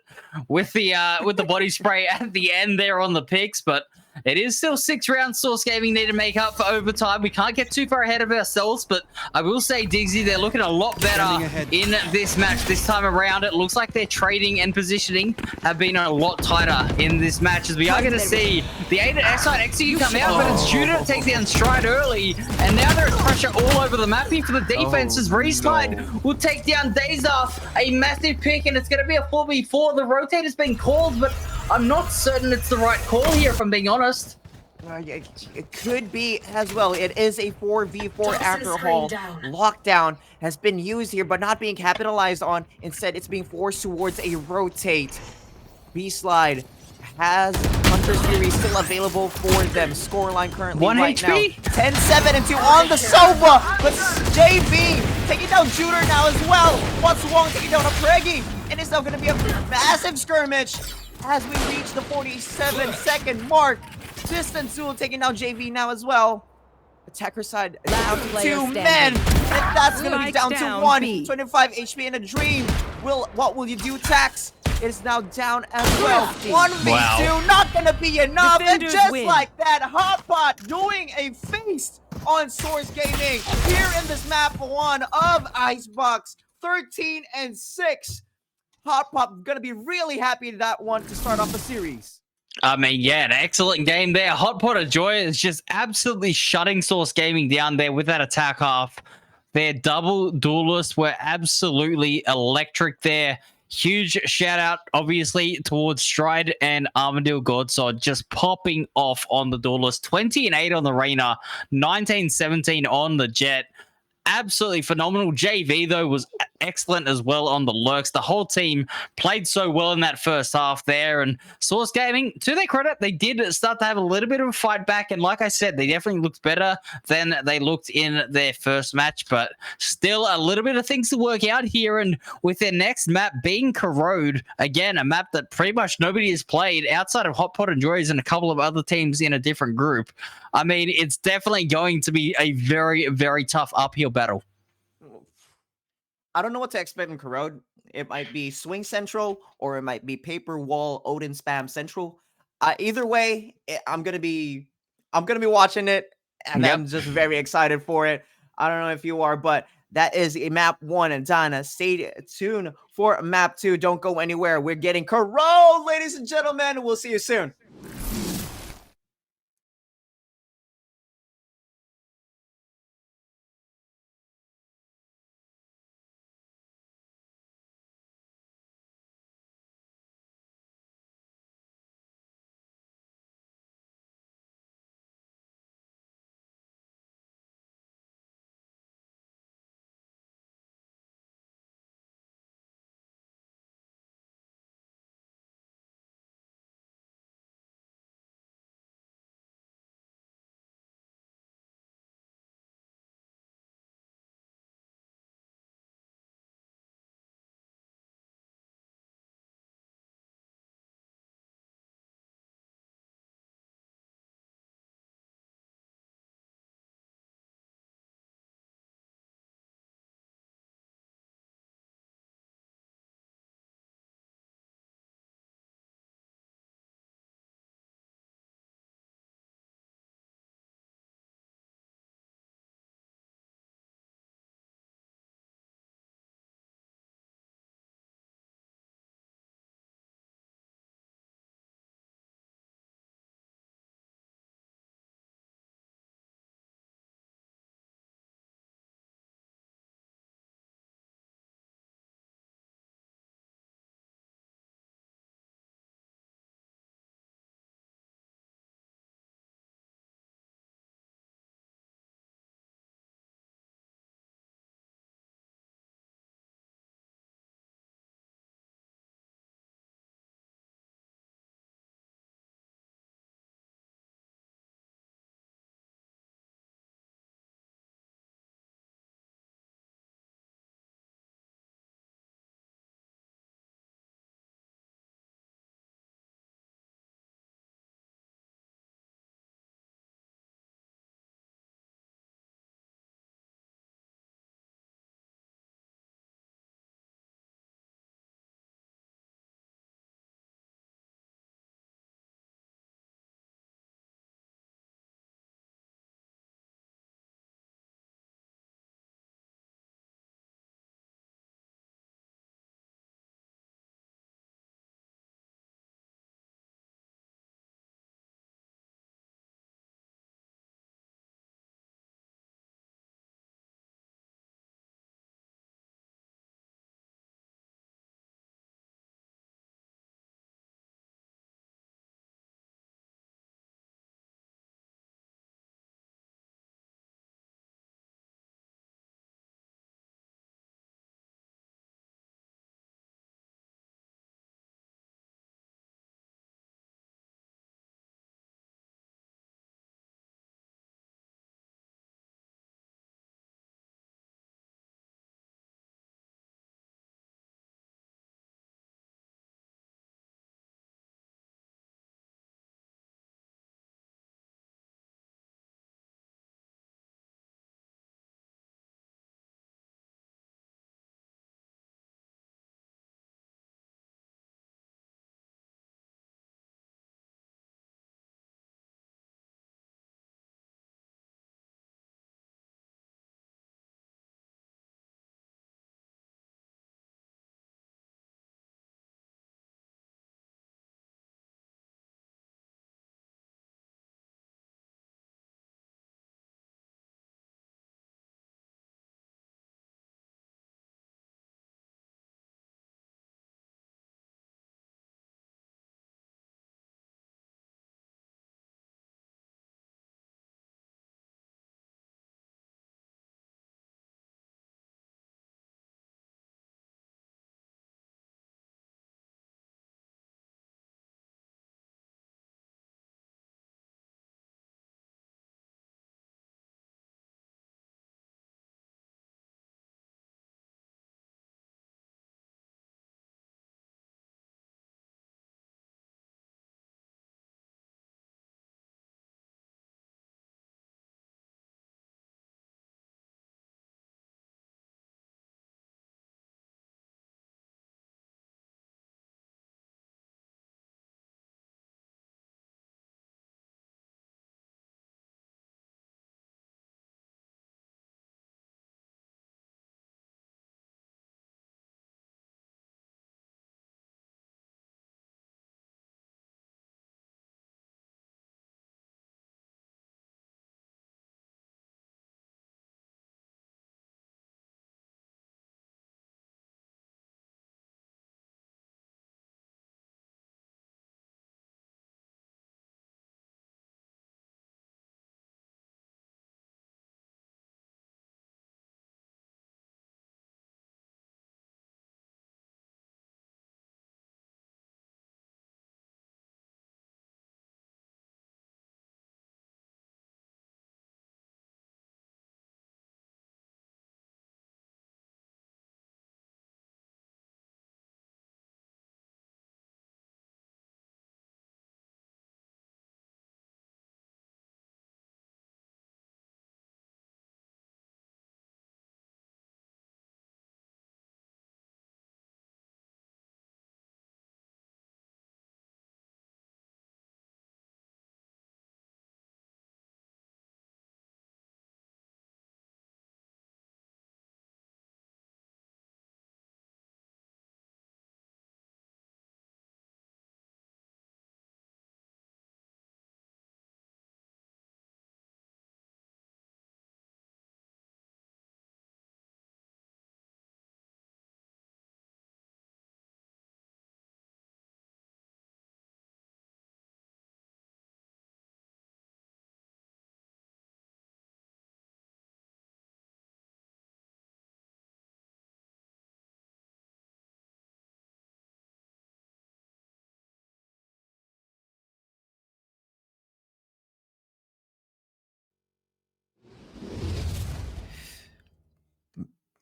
with the body spray at the end there on the picks, but it is still 6 rounds. Source Gaming need to make up for overtime. We can't get too far ahead of ourselves, but I will say, Diggsy, they're looking a lot better in this match this time around. It looks like their trading and positioning have been a lot tighter in this match, as we are going to see the side execute come out, but it's Judah to take down Stride early, and now there is pressure all over the map here for the defenses. Reslide will take down Daza, a massive pick, and it's going to be a 4v4. The rotator's been called, but I'm not certain it's the right call here, if I'm being honest. It could be as well. It is a 4v4 after all. Lockdown has been used here, but not being capitalized on. Instead, it's being forced towards a rotate. B-Slide has Hunter's Fury still available for them. Scoreline currently 1 right HP? now. 10-7 and 2 on the Sova, but JB taking down Juder now as well. What's Wong taking down a Preggy, and it's now going to be a massive skirmish as we reach the 47-second mark. Distance Zul taking down JV now as well. Attacker side down to 2 men. And that's going to be down to 1. 25 HP in a dream. What will you do, Tax? It is now down as well. 1v2, not going to be enough. Defenders and just win. like that, Hotpot doing a feast on Source Gaming here in this map 1 of Icebox. 13-6. Hotpot going to be really happy with that one to start off the series. I mean, yeah, an excellent game there. Hot Pot of Joy is just absolutely shutting Source Gaming down there with that attack half. Their double duelists were absolutely electric there. Huge shout out, obviously, towards Stride and Armadillo Godsod just popping off on the duelist. 20-8 on the Reyna, 19-17 on the Jet. Absolutely phenomenal. JV, though, was excellent as well on the Lurks. The whole team played so well in that first half there. And Source Gaming, to their credit, they did start to have a little bit of a fight back. And like I said, they definitely looked better than they looked in their first match. But still a little bit of things to work out here. And with their next map being Corrode, again, a map that pretty much nobody has played outside of Hot Pot and Joys and a couple of other teams in a different group. I mean, it's definitely going to be a very, very tough uphill battle. I don't know what to expect in Corrode. It might be Swing Central or it might be Paper Wall Odin Spam Central. Either way, I'm gonna be watching it, and I'm just very excited for it. I don't know if you are, but that is a map 1, and Donna, stay tuned for map 2. Don't go anywhere. We're getting Corrode, ladies and gentlemen. We'll see you soon.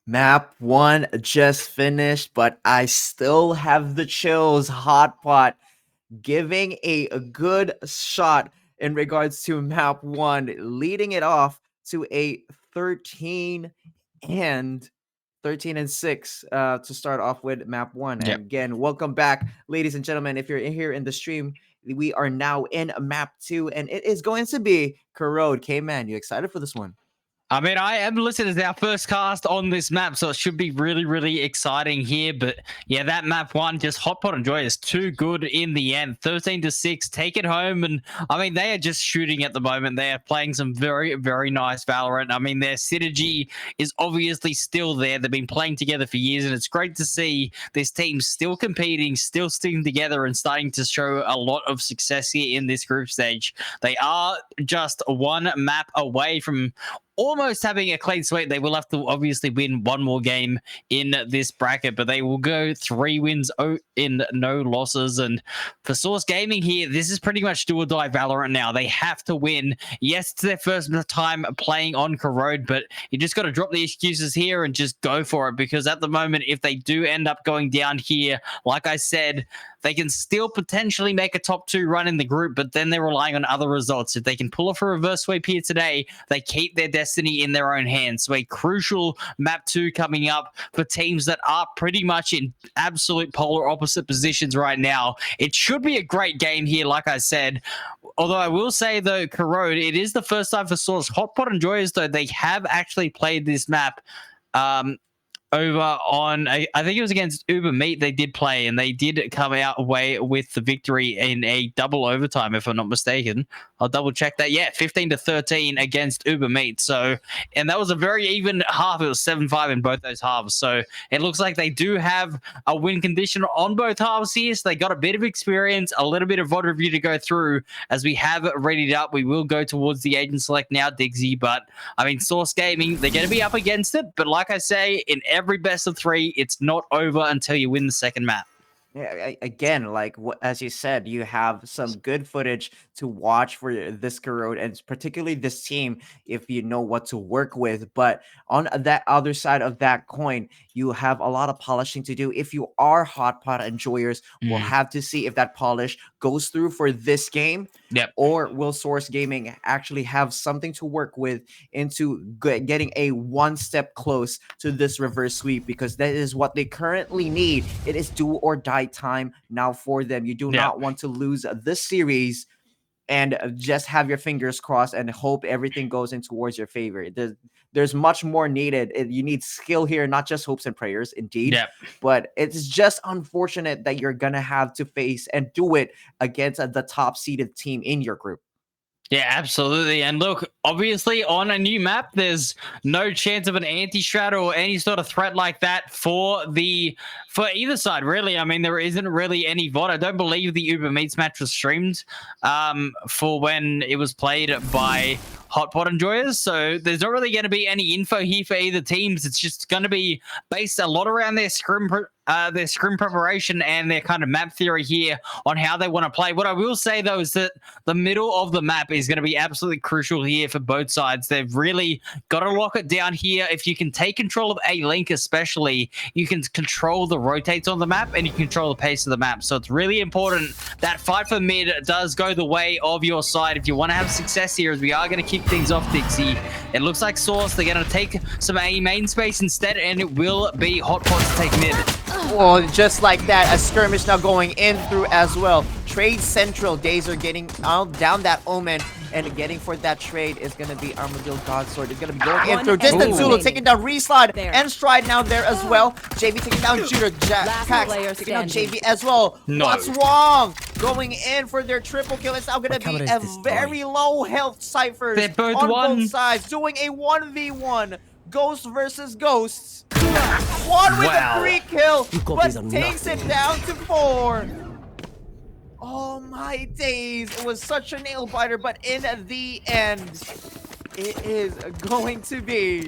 Map 1 just finished, but I still have the chills. Hot Pot giving a good shot in regards to map 1, leading it off to a 13 and 6 to start off with map 1. And Yep. again, welcome back, ladies and gentlemen. If you're in here in the stream, we are now in map 2, and it is going to be Corrode. K-Man, you excited for this one? I mean, I am listed as our first cast on this map, so it should be really, really exciting here. But yeah, that map 1, just Hot Pot and Joy is too good in the end. 13-6, take it home. And I mean, they are just shooting at the moment. They are playing some very, very nice Valorant. I mean, their synergy is obviously still there. They've been playing together for years, and it's great to see this team still competing, still sticking together, and starting to show a lot of success here in this group stage. They are just one map away from almost having a clean sweep. They will have to obviously win one more game in this bracket, but they will go 3 wins in no losses. And for Source Gaming here, this is pretty much do or die Valorant now. They have to win. Yes, it's their first time playing on Corrode, but you just got to drop the excuses here and just go for it, because at the moment, if they do end up going down here, like I said, they can still potentially make a top 2 run in the group, but then they're relying on other results. If they can pull off a reverse sweep here today, they keep their destiny in their own hands. So a crucial map 2 coming up for teams that are pretty much in absolute polar opposite positions right now. It should be a great game here, like I said. Although I will say, though, Corrode, it is the first time for Source. Hot Pot and Joyous, though, they have actually played this map over on, I think it was against Uber Meat they did play, and they did come out away with the victory in a double overtime, if I'm not mistaken. I'll double check that. Yeah, 15-13 against Uber Meat. So, and that was a very even half. It was 7-5 in both those halves. So it looks like they do have a win condition on both halves here. So they got a bit of experience, a little bit of VOD review to go through as we have it readied up. We will go towards the agent select now, Diggsy. But I mean, Source Gaming, they're going to be up against it. But like I say, in every best of 3, it's not over until you win the second map. Yeah, again, like as you said, you have some good footage to watch for this Corrode, and particularly this team, if you know what to work with. But on that other side of that coin, you have a lot of polishing to do. If you are Hot Pot enjoyers, we'll have to see if that polish goes through for this game. Yep. Or will Source Gaming actually have something to work with into getting a one step close to this reverse sweep, because that is what they currently need. It is do or die time now for them. You do not want to lose this series and just have your fingers crossed and hope everything goes in towards your favor. There's much more needed. You need skill here, not just hopes and prayers, indeed. Yep. But it's just unfortunate that you're going to have to face and do it against the top-seeded team in your group. Yeah, absolutely. And look, obviously on a new map, there's no chance of an anti-strat or any sort of threat like that for either side, really. I mean, there isn't really any VOD. I don't believe the Uber Meats match was streamed for when it was played by Hot Pot Enjoyers. So there's not really going to be any info here for either teams. It's just going to be based a lot around their scrim preparation and their kind of map theory here on how they want to play. What I will say, though, is that the middle of the map is going to be absolutely crucial here for both sides. They've really got to lock it down here. If you can take control of a link especially, you can control the rotates on the map and you control the pace of the map. So it's really important that fight for mid does go the way of your side if you want to have success here, as we are going to kick things off, Dixie. It looks like Source, they're going to take some A main space instead, and it will be Hot Pot to take mid. Well, just like that, a skirmish now going in through as well. Trade Central, Days are getting down that Omen, and getting for that trade is going to be Armadillo Godsword. It's going to be going in through Distant Zulu, taking down Reslide and Stride now there as well. JV taking down Shooter, Cax taking down JV as well. No. What's wrong? Going in for their triple kill. It's now going to be a very low health Cyphers on both sides, doing a 1v1. Ghost versus Ghosts. One with a 3 kill, but takes it down to 4. Oh my days. It was such a nail biter, but in the end, it is going to be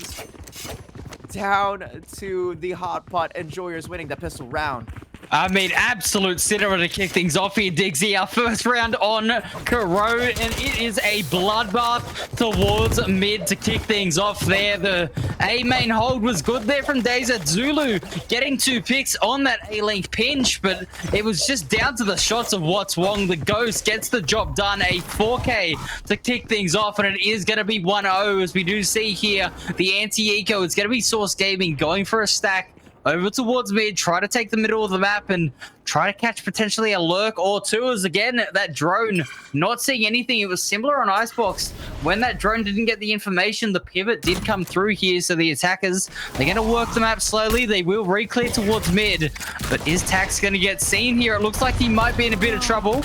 down to the Hot Pot Enjoyers winning the pistol round. I mean, absolute cinema to kick things off here, Diggsy. Our first round on Corrode, and it is a bloodbath towards mid to kick things off there. The A main hold was good there from Daza. Zulu getting 2 picks on that A-link pinch, but it was just down to the shots of What's Wong. The Ghost gets the job done. A 4K to kick things off, and it is going to be 1-0, as we do see here. The anti-eco, it's going to be Source Gaming going for a stack over towards mid, try to take the middle of the map and try to catch potentially a lurk or two. As again, that drone not seeing anything. It was similar on Icebox. When that drone didn't get the information, the pivot did come through here. So the attackers, they're going to work the map slowly. They will re-clear towards mid. But is Tax going to get seen here? It looks like he might be in a bit of trouble.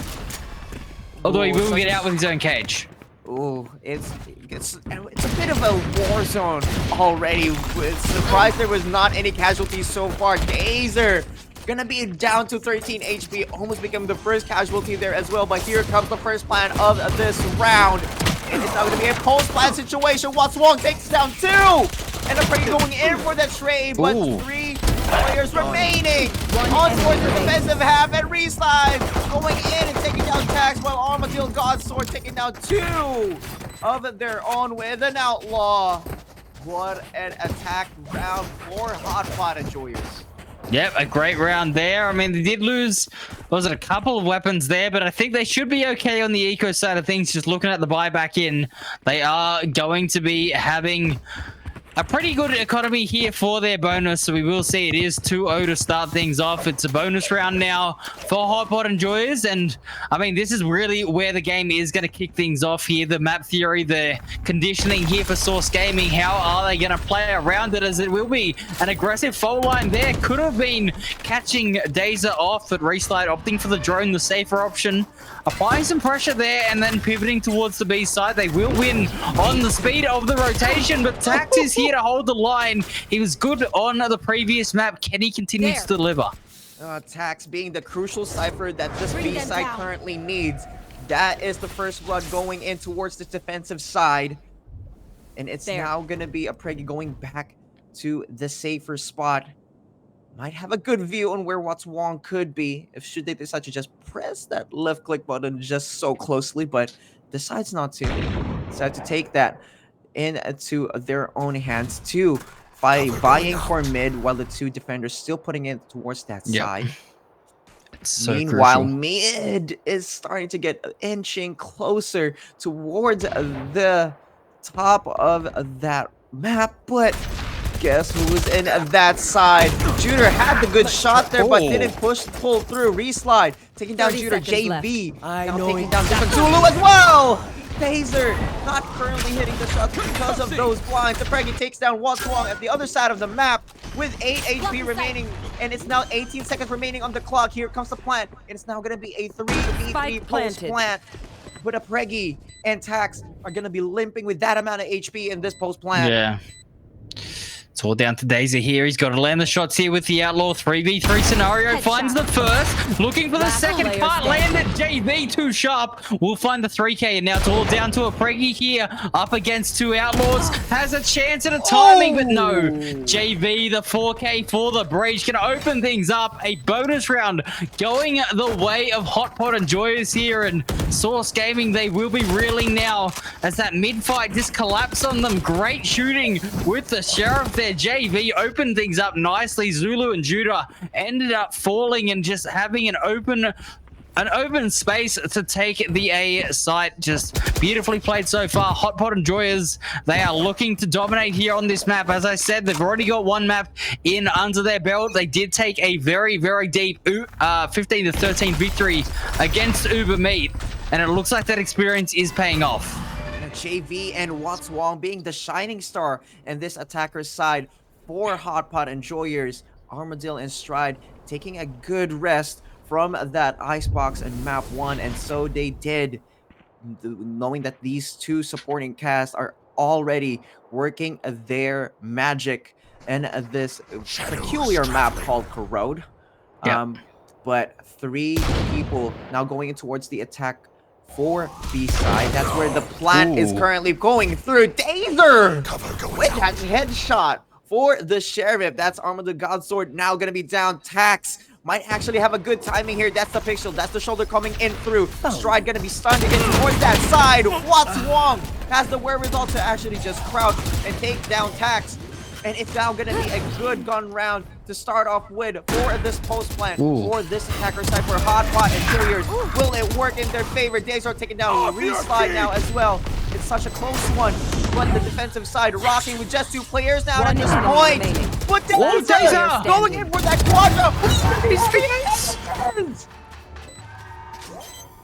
Although he will get out with his own cage. Ooh, it's a bit of a war zone already. It's surprised there was not any casualties so far. Dazer gonna be down to 13 HP, almost become the first casualty there as well. But here comes the first plan of this round. And it's now gonna be a post-plan situation. What's Wong takes down 2! And a pretty going in for the trade, but 3 players remaining. On towards the defensive half, and Reslide going in and taking down Tax, while Armadillo Godsword taking down 2 of their own with an outlaw. What an attack round for Hotpot enjoyers. Yep, a great round there. I mean, they did lose, was it a couple of weapons there, but I think they should be okay on the eco side of things. Just looking at the buyback in, they are going to be having a pretty good economy here for their bonus, so we will see. It is 2-0 to start things off. It's a bonus round now for Hotpot enjoyers, and I mean, this is really where the game is going to kick things off here. The map theory, the conditioning here for Source Gaming. How are they going to play around it, as it will be an aggressive foul line there? Could have been catching Daza off, but Reslide opting for the drone, the safer option. Applying some pressure there and then pivoting towards the B side. They will win on the speed of the rotation, but Tax is here to hold the line. He was good on the previous map. Can he continue to deliver? Tax being the crucial cipher that this B side currently needs. That is the first blood going in towards the defensive side. And it's now going to be a Preggy going back to the safer spot. Might have a good view on where What's Wong could be if should they decide to just press that left click button just so closely, but decides not to. Decide to take that into their own hands too by buying for mid, while the 2 defenders still putting it towards that side. So meanwhile, crucial. mid is starting to get inching closer towards the top of that map, but guess who was in that side? Juder had the good shot there, but didn't pull through. Reslide taking down Juder. JV now taking down different Zulu as well. Taser not currently hitting the shots because of those blinds. The Preggy takes down What's Wong at the other side of the map with 8 HP remaining, and it's now 18 seconds remaining on the clock. Here comes the plant. It's now going to be a 3v3 post plant. But a Preggy and Tax are going to be limping with that amount of HP in this post plant. Yeah. It's all down to Daisy here. He's got to land the shots here with the Outlaw. 3v3 scenario. Finds the first. Looking for the second part. Landed. JV too sharp. We'll find the 3K. And now it's all down to a Preggy here. Up against 2 Outlaws. Has a chance at a timing, but no. JV, the 4K for the breach. Can open things up. A bonus round going the way of Hotpot enjoyers here. And Source Gaming, they will be reeling now as that mid-fight just collapsed on them. Great shooting with the Sheriff there. JV opened things up nicely. Zulu and Judah ended up falling and just having an open space to take the A site. Just beautifully played so far. Hotpot enjoyers, they are looking to dominate here on this map. As I said, they've already got 1 map in under their belt. They did take a very, very deep 15-13 victory against Uber Meat, and it looks like that experience is paying off. JV and What's Wong being the shining star in this attacker's side for Hotpot enjoyers. Armadillo and Stride taking a good rest from that icebox in map 1, and so they did, knowing that these 2 supporting casts are already working their magic in this peculiar map called Corrode. But 3 people now going in towards the attack for B side. That's where the plant is currently going through. Dazer with that headshot for the Sheriff. That's Armadillo Godsword now going to be down. Tax might actually have a good timing here. That's the pixel. That's the shoulder coming in through. Stride gonna be stunned to get towards that side. What's Wong has the wherewithal to actually just crouch and take down Tax. And it's now going to be a good gun round to start off with for this post plant, for this attacker side for Hotpot and Couriers. Will it work in their favor? Days are taking down Reslide now as well. It's such a close one. But the defensive side rocking with just 2 players now at this point. But Days going in for that quadra.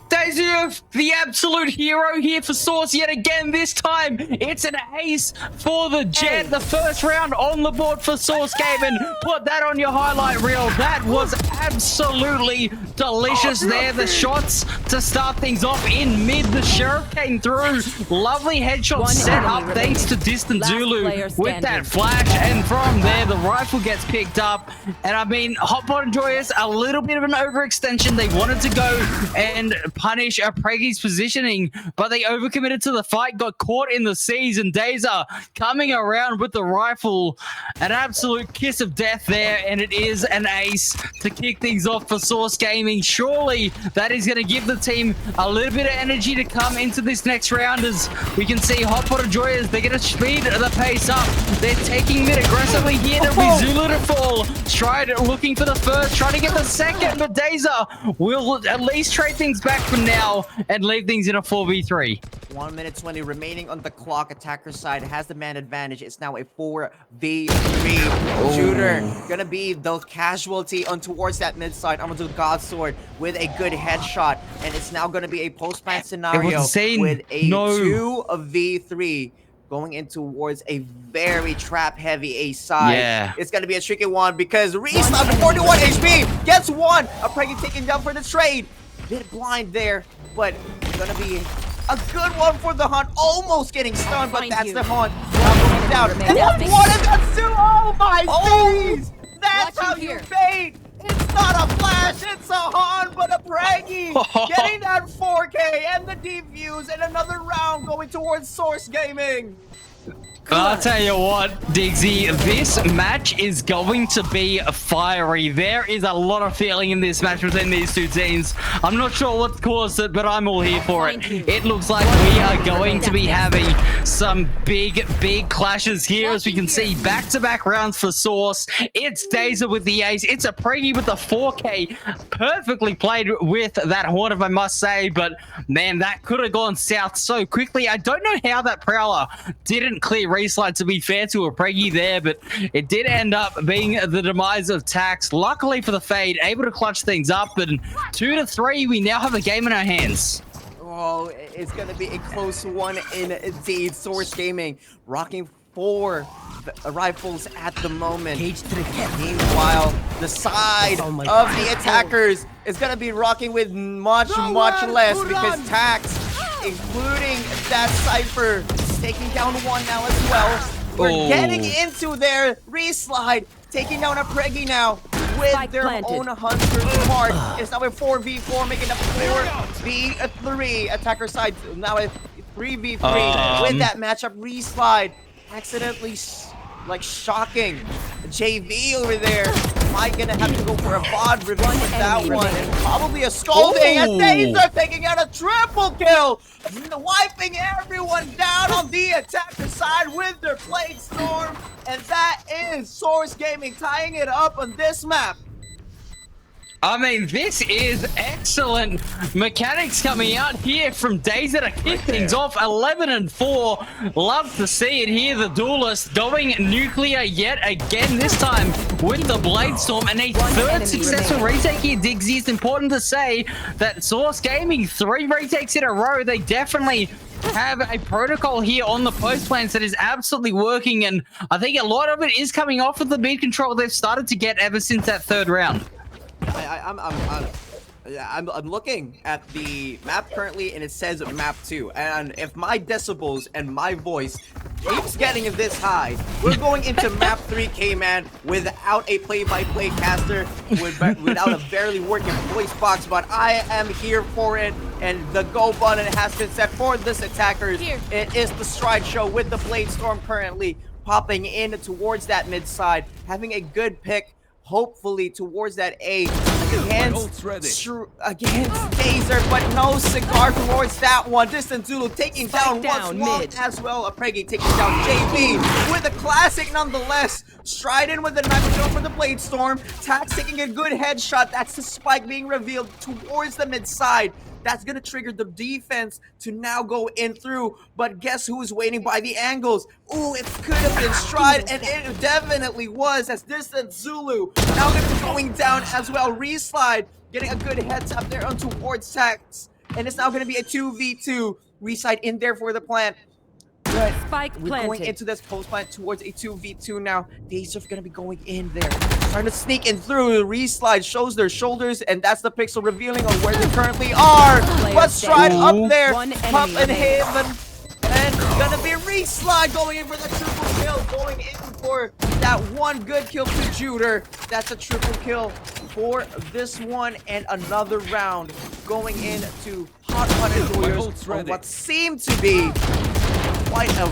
Daisy, the absolute hero here for Source yet again. This time, it's an ace for the Jet. The first round on the board for Source Gaming. Put that on your highlight reel. That was absolutely delicious there. The shots to start things off in mid. The Sheriff came through. Lovely headshot set up thanks to Distant Zulu with that flash. And from there, the rifle gets picked up. And I mean, Hotpot and Joyous, a little bit of an overextension. They wanted to go and punish Preggy's positioning, but they overcommitted to the fight, got caught in the seas, and Dazer coming around with the rifle. An absolute kiss of death there, and it is an ace to kick things off for Source Gaming. Surely that is going to give the team a little bit of energy to come into this next round. As we can see, Hotpot and Joyous, they're going to speed the pace up. They're taking it aggressively here. There'll be Zulu to fall. Stride looking for the first, trying to get the second, but Dazer will at least trade things back for now and leave things in a 4v3. 1 minute 20 remaining on the clock. Attacker side has the man advantage. It's now a 4v3 shooter. Gonna be the casualty on towards that mid side. I'm gonna do Godsword with a good headshot, and it's now gonna be a post plant scenario with a 2v3 going in towards a very trap heavy A side. Yeah. It's gonna be a tricky one because Reese up to 41 HP gets one. A Preggy taken down for the trade. Bit blind there, but gonna be a good one for the Hunt. Almost getting stunned, but that's the Hunt. Now going down. And that's one and that's two. Oh my days! That's how you bait. It's not a flash, it's a Hunt, but a Preggy getting that 4K and the defuse, and another round going towards Source Gaming. I'll tell you what, Diggsy, this match is going to be fiery. There is a lot of feeling in this match between these two teams. I'm not sure what caused it, but I'm all here for it. It looks like we are going to be having some big clashes here. As we can see, back-to-back rounds for Source. It's Dazer with the ace. It's a Preggy with the 4K. Perfectly played with that Horn, if I must say, but man, that could have gone south so quickly. I don't know how that Prowler didn't clear Reslide, to be fair to a Preggy there, but it did end up being the demise of Tax. Luckily for the Fade, able to clutch things up, and 2-3, we now have a game in our hands. Oh, it's going to be a close one indeed. Source Gaming rocking 4 rifles at the moment. Meanwhile, the side of the attackers is going to be rocking with much less because Tax, including that Cypher, taking down one now as well. We're getting into their reslide, taking down a Preggy now with their own Hunter's Mark. It's now a 4v4, making a 4v3 attacker side. Now a 3v3 with that matchup. Reslide accidentally shocking JV over there. Mike gonna have to go for a VOD review with that one, and probably a scolding. And Dazer taking out a triple kill, wiping everyone down on the attacker side with their Blade Storm, and that is Source Gaming tying it up on this map. I mean, this is excellent mechanics coming out here from Dazer to kick things off. 11-4. Love to see it here. The Duelist going nuclear yet again, this time with the Blade Storm, and a third successful retake here, Diggsy. It's important to say that Source Gaming, 3 retakes in a row. They definitely have a protocol here on the post plans that is absolutely working, and I think a lot of it is coming off of the mid control they've started to get ever since that 3rd round. I'm looking at the map currently, and it says map 2. And if my decibels and my voice keeps getting this high, we're going into map 3, K-Man, without a play-by-play caster, without a barely working voice box. But I am here for it, and the go button has been set for this attackers. It is the Stride Show with the Blade Storm currently popping in towards that mid side, having a good pick hopefully towards that A against Taser, but no cigar towards that one. Distant Zulu taking down once more as well. Preggy taking down JB with a classic nonetheless. Stride in with the knife control for the Blade Storm. Tax taking a good headshot. That's the spike being revealed towards the mid side. That's going to trigger the defense to now go in through. But guess who's waiting by the angles? Ooh, it could have been Stride, and it definitely was, as Distant Zulu now going to be going down as well. Reslide getting a good heads up there on towards Tax. And it's now going to be a 2v2. Reslide in there for the plant. But Spike we're planted. going into this post plant towards a 2v2 now. Taser's going to be going in there. Trying to sneak in through. Reslide shows their shoulders, and that's the pixel revealing on where they currently are. But Stride up there. Pop and Haven. And gonna be Reslide going in for the triple kill. Going in for that one good kill to Juder. That's a triple kill for this one. And another round going into Hot One Enjoyers on what seemed to be quite a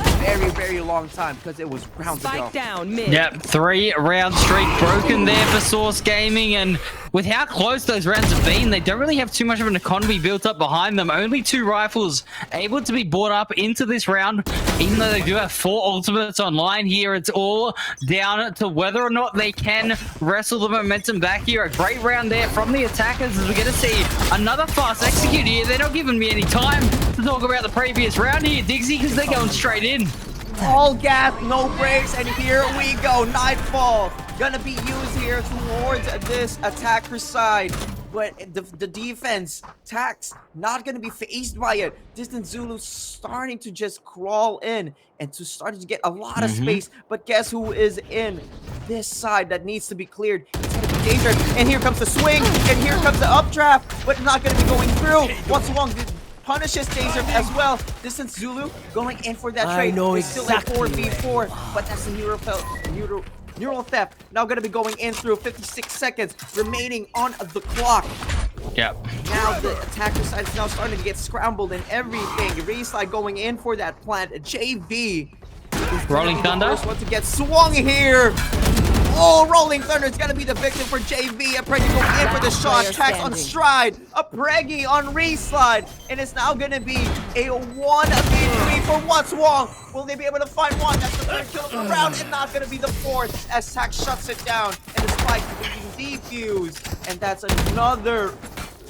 very long time, because it was rounds ago. Spike down mid. Yep, 3 round streak broken there for Source Gaming, and with how close those rounds have been, they don't really have too much of an economy built up behind them. Only 2 rifles able to be brought up into this round, even though they do have 4 ultimates online here. It's all down to whether or not they can wrestle the momentum back here. A great round there from the attackers, as we're going to see another fast execute here. They're not giving me any time to talk about the previous round here, Diggsy, because they're going straight in. All gas, no brakes, and here we go. Nightfall gonna be used here towards this attacker side. But the defense, Tax, not gonna be phased by it. Distant Zulu starting to just crawl in and starting to get a lot of space. But guess who is in this side that needs to be cleared? It's gonna be Danger. And here comes the swing, and here comes the updraft, but not gonna be going through. What's wrong? Punishes Taser as well. Distant Zulu going in for that trade. It's still a 4v4, but that's the neural theft. Now going to be going in through 56 seconds remaining on the clock. Yep. Now the attacker side is now starting to get scrambled and everything. Reslide going in for that plant. JV is Rolling Thunder. the first one to get swung here. Oh, Rolling Thunder is going to be the victim for JV. A Preggy going in for the shot. Tax on Stride. A Preggy on Reslide. And it's now going to be a 1v3 for What's Wrong. Will they be able to find one? That's the 3rd kill of the round, and not going to be the 4th as Tax shuts it down. And the spike is being defused. And that's another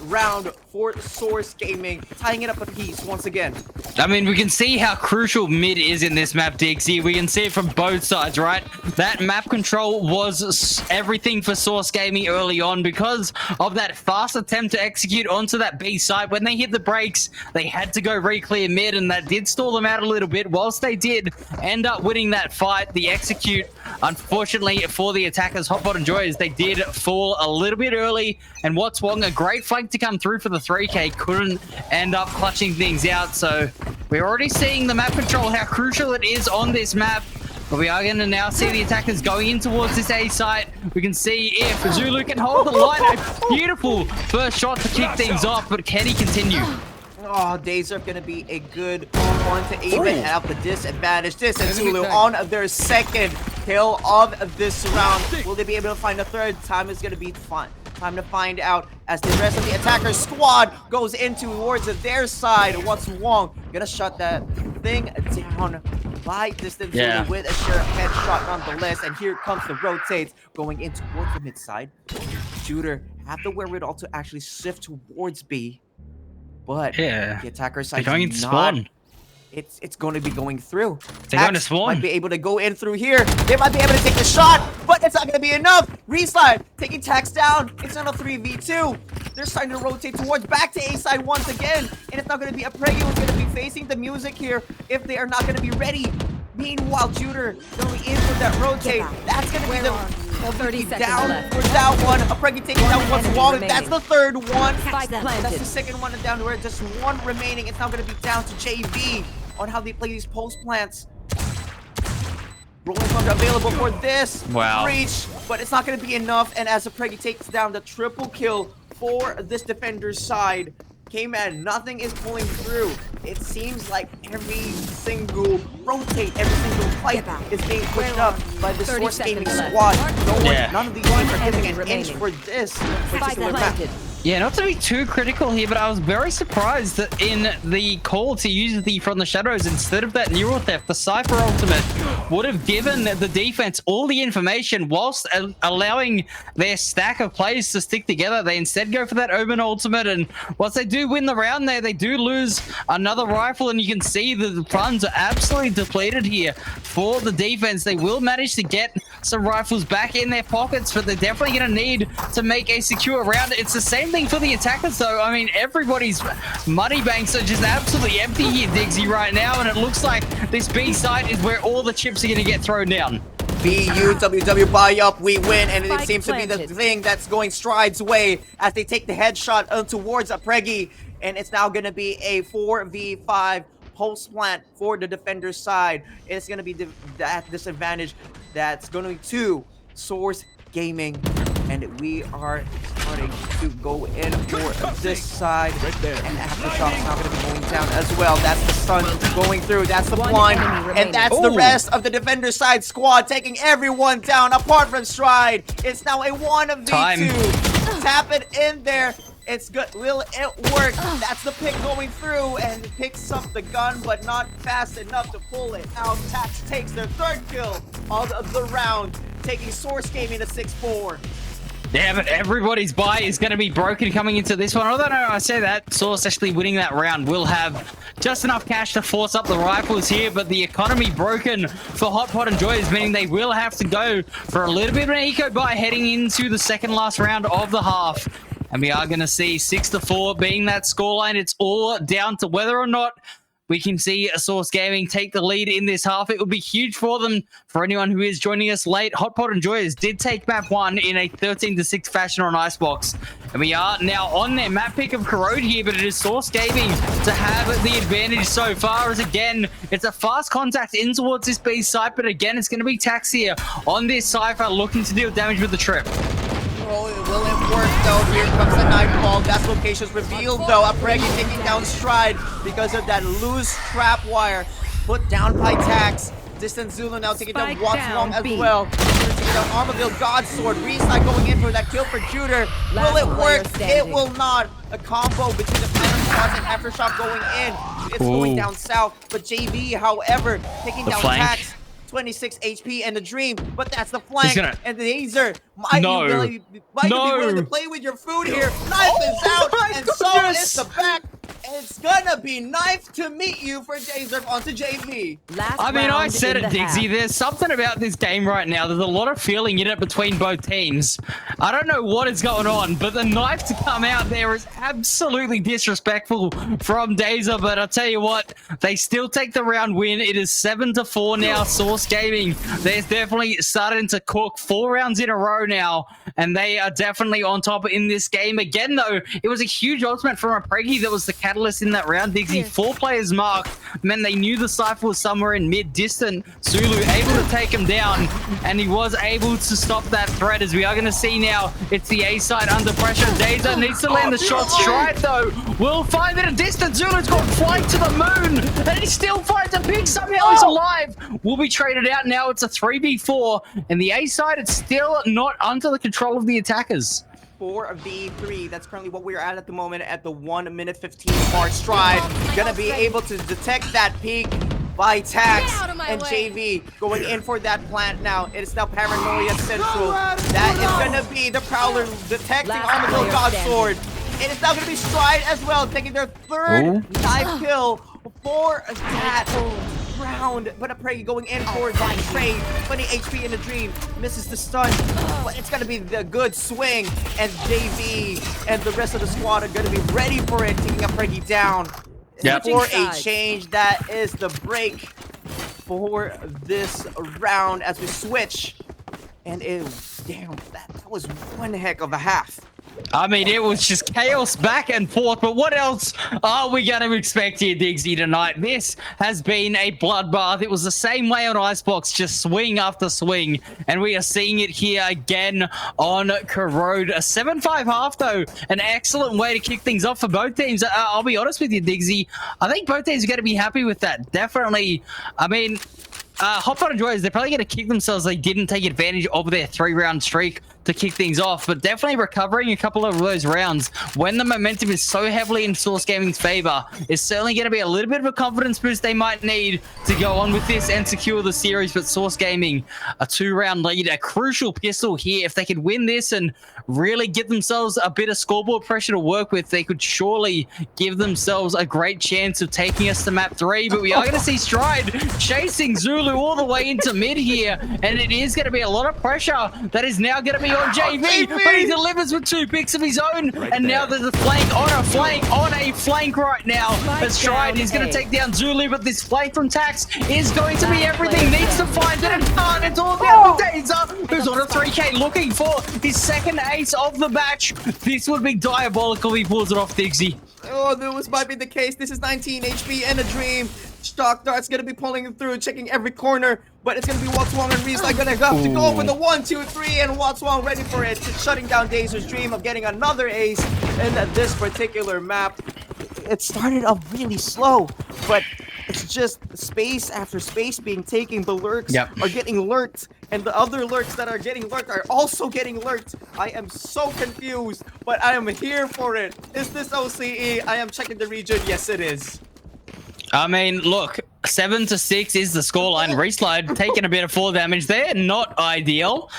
round for Source Gaming, tying it up a piece once again. I mean, we can see how crucial mid is in this map, Dixie. We can see it from both sides, right? That map control was everything for Source Gaming early on because of that fast attempt to execute onto that B site. When they hit the brakes, they had to go re-clear mid, and that did stall them out a little bit. Whilst they did end up winning that fight, the execute, unfortunately for the attackers, Hotbot and Joyers, they did fall a little bit early, and What's Wrong, a great flank to come through for the 3K, couldn't end up clutching things out. So we're already seeing the map control, how crucial it is on this map. But we are going to now see the attackers going in towards this A site. We can see if Zulu can hold the line. A beautiful first shot to kick things off, but can he continue? Oh, Days are going to be a good one to even out the disadvantage. Distant Zulu on their 2nd kill of this round. Will they be able to find a 3rd? Time is going to be fun. Time to find out as the rest of the attacker squad goes in towards their side. What's Wrong? Gonna shut that thing down by Distant Zulu with a sure headshot nonetheless. And here comes the rotates going in towards the mid side. Shooter have the wherewithal to actually shift towards B. But the attacker side going into spawn. It's going to be going through. They're going to spawn. Might be able to go in through here. They might be able to take the shot, but it's not going to be enough. Reslide taking Tax down. It's on a 3v2. They're starting to rotate towards back to A side once again. And it's not going to be a Preggy who's going to be facing the music here if they are not going to be ready. Meanwhile, Juder going in for that rotate. That's going to be the 30 seconds down left. for that one. A Preggy taking down What's Wrong. That's the 3rd one. Spike That's the planted. 2nd one down to where just 1 remaining. It's now going to be down to JV on how they play these post plants. Rolling Thunder available for this breach, but it's not going to be enough. And as a Preggy takes down the triple kill for this defender's side, K-Man, nothing is pulling through. It seems like every single rotate, every single fight is being pushed up by the 30 Source Gaming seconds squad. Yeah. None of these teams are giving enemy an inch remaining. for this Spike particular map. planted. Yeah, not to be too critical here, but I was very surprised that in the call to use the From the Shadows instead of that Neural Theft, the Cypher ultimate would have given the defense all the information whilst allowing their stack of players to stick together. They instead go for that Omen ultimate, and once they do win the round there, they do lose another rifle, and you can see that the funds are absolutely depleted here for the defense. They will manage to get some rifles back in their pockets, but they're definitely going to need to make a secure round. It's the same thing for the attackers, though. I mean, everybody's money banks are just absolutely empty here, Diggsy, right now, and it looks like this B side is where all the chips are going to get thrown down. BUWW buy up, we win, and it Spike seems to be the planted. thing that's going Stride's way as they take the headshot towards Pregi, and it's now going to be a 4v5 pulse plant for the defender's side. It's going to be that disadvantage that's going to be to Source Gaming, and we are starting to go in for this side, and Aftershock's not going to be going down as well. That's the stun going through, that's the One blind, enemy remaining. and that's the Ooh. rest of the defender side squad taking everyone down apart from Stride. It's now a 1v2. Time. Tap it in there. It's good. Will it work? That's the pick going through, and it picks up the gun, but not fast enough to pull it out. Tax takes their third kill of the round, taking Source Gaming to 6-4. Yeah, but everybody's buy is going to be broken coming into this one. Although, no, I say that, Source actually winning that round will have just enough cash to force up the rifles here, but the economy broken for Hot Pot and Joyers, meaning they will have to go for a little bit of an eco buy heading into the second last round of the half. And we are going to see 6-4 being that scoreline. It's all down to whether or not we can see Source Gaming take the lead in this half. It would be huge for them. For anyone who is joining us late, Hot Pot and Joyers did take map 1 in a 13-6 fashion on Icebox. And we are now on their map pick of Corrode here, but it is Source Gaming to have the advantage so far, as again, it's a fast contact in towards this B site, but again, it's going to be Tax here on this Cypher looking to deal damage with the trip. Oh, will it work though? Here comes the Nightfall. That location's revealed though. Pregi taking down Stride because of that loose trap wire put down by Tax. Distant Zulu now taking down Spike What's down, Wrong as B. well. Taking down Armaville Godsword. Reside going in for that kill for Juder. Will it work? It standing. will not. A combo between the Phantom Shots and Aftershock going in. It's going Ooh. down south. But JV, however, taking The down flank. Tax. 26 HP and the Dream, but that's the flank. gonna- And the Azer might No. you be willing to play with your food here. Knife is out, my and so goodness. is the back. And it's gonna be knife to meet you for Dazer onto JV. Last I mean, I round said in it, the Diggsy. half. There's something about this game right now. There's a lot of feeling in it between both teams. I don't know what is going on, but the knife to come out there is absolutely disrespectful from Dazer. But I'll tell you what, they still take the round win. It is 7-4 now. Source Gaming, they're definitely starting to cook 4 rounds in a row now, and they are definitely on top in this game. Again, though, it was a huge ultimate from a Pregi that was the catalyst in that round. Diggsy, 4 players marked, meant they knew the Cypher was somewhere in mid-distant. Zulu able to take him down, and he was able to stop that threat. As we are going to see now, it's the A side under pressure. Dazer needs to land the shot straight, though. We'll find it at distance. Zulu's got flight to the moon, and he still finds a pick. Somehow he's alive. Will be traded out now. It's a 3v4, and the A side, it's still not under the control of the attackers. 4v3. That's currently what we're at the moment at the 1 minute 15 mark. Stride gonna be able to detect that peak by Tax, Get out of my and way. JV going in for that plant now. It is now Paranoia Central. That is gonna be the Prowler detecting Last Armadillo player Godsword. It is now gonna be Stride as well, taking their third knife kill for that round. But Pregi going in for that trade. 20 HP in the Dream. Misses the stun. But it's gonna be the good swing. And JV and the rest of the squad are gonna be ready for it, taking Pregi down. Yep. For a Sides. change, that is the break for this round as we switch. And it, damn, that was one heck of a half. I mean, it was just chaos back and forth, but what else are we going to expect here, Diggsy, tonight? This has been a bloodbath. It was the same way on Icebox, just swing after swing, and we are seeing it here again on Corrode. A 7-5 half, though, an excellent way to kick things off for both teams. I'll be honest with you, Diggsy, I think both teams are going to be happy with that. Definitely, I mean... Hot Pot and Joyers, they're probably going to kick themselves. They didn't take advantage of their 3-round streak to kick things off, but definitely recovering a couple of those rounds when the momentum is so heavily in Source Gaming's favor is certainly going to be a little bit of a confidence boost they might need to go on with this and secure the series. But Source Gaming, a 2-round lead, a crucial pistol here. If they could win this and really get themselves a bit of scoreboard pressure to work with, they could surely give themselves a great chance of taking us to map 3. But we are going to see Stride chasing Zulu all the way into mid here, and it is going to be a lot of pressure that is now going to be on JV, but he delivers with 2 picks of his own, and now there's a flank on a flank on a flank right now. But Stride is going to take down Zulu, but this flank from Tax is going to be everything. Needs to find it and can't. It's all down to Dazer, who's on a 3K looking for his second ace of the match. This would be diabolical. He pulls it off, Diggsy. Oh, this might be the case. This is 19 HP and a dream. Shock Dart's gonna be pulling him through, checking every corner, but it's gonna be Watswong and Reese like gonna have to go for the 1, 2, 3, and Watswong ready for it, shutting down Dazer's dream of getting another ace in this particular map. It started off really slow, but it's just space after space being taken. The lurks are getting lurked, and the other lurks that are getting lurked are also getting lurked. I am so confused, but I am here for it. Is this OCE? I am checking the region. Yes, it is. I mean, look, 7-6 is the scoreline. Reslide taking a bit of 4 damage there. Not ideal.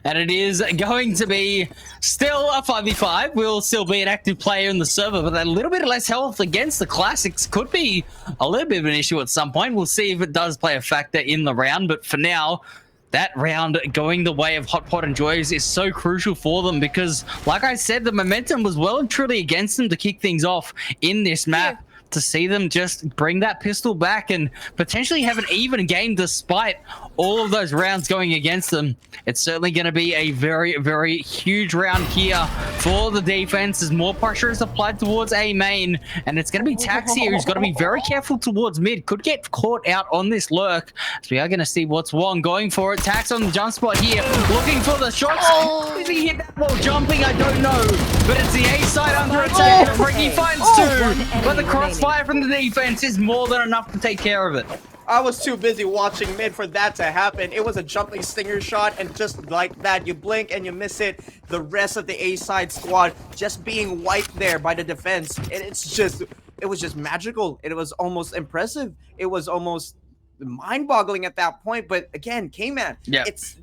And it is going to be still a 5v5. Will still be an active player in the server, but a little bit less health against the Classics could be a little bit of an issue at some point. We'll see if it does play a factor in the round, but for now, that round going the way of Hot Pot and Joyers is so crucial for them because, like I said, the momentum was well and truly against them to kick things off in this map. Yeah. To see them just bring that pistol back and potentially have an even game despite all of those rounds going against them. It's certainly going to be a very, very huge round here for the defense as more pressure is applied towards A main, and it's going to be Tax here who's got to be very careful towards mid. Could get caught out on this lurk, so we are going to see what's Wong going for it. Tax on the jump spot here, looking for the shots. Did he hit that while jumping? I don't know, but it's the A side under attack. Freaky finds 2, but the crossfire from the defense is more than enough to take care of it. I was too busy watching mid for that to happen. It was a jumping stinger shot, and just like that, you blink and you miss it. The rest of the A-side squad just being wiped there by the defense. And it was just magical. It was almost impressive. It was almost mind-boggling at that point. But again, K-Man, it's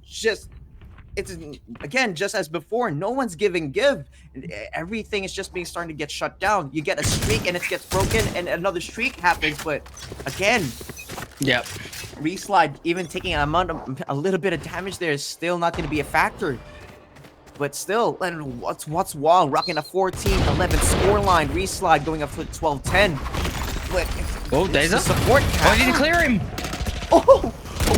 again, just as before, no one's giving give. Everything is just starting to get shut down. You get a streak and it gets broken and another streak happens, but again, Reslide even taking a little bit of damage there is still not going to be a factor. But still, and what's Wong rocking a 14-11 scoreline. Reslide going up to 12-10. But Dazer support. Oh, he didn't clear him.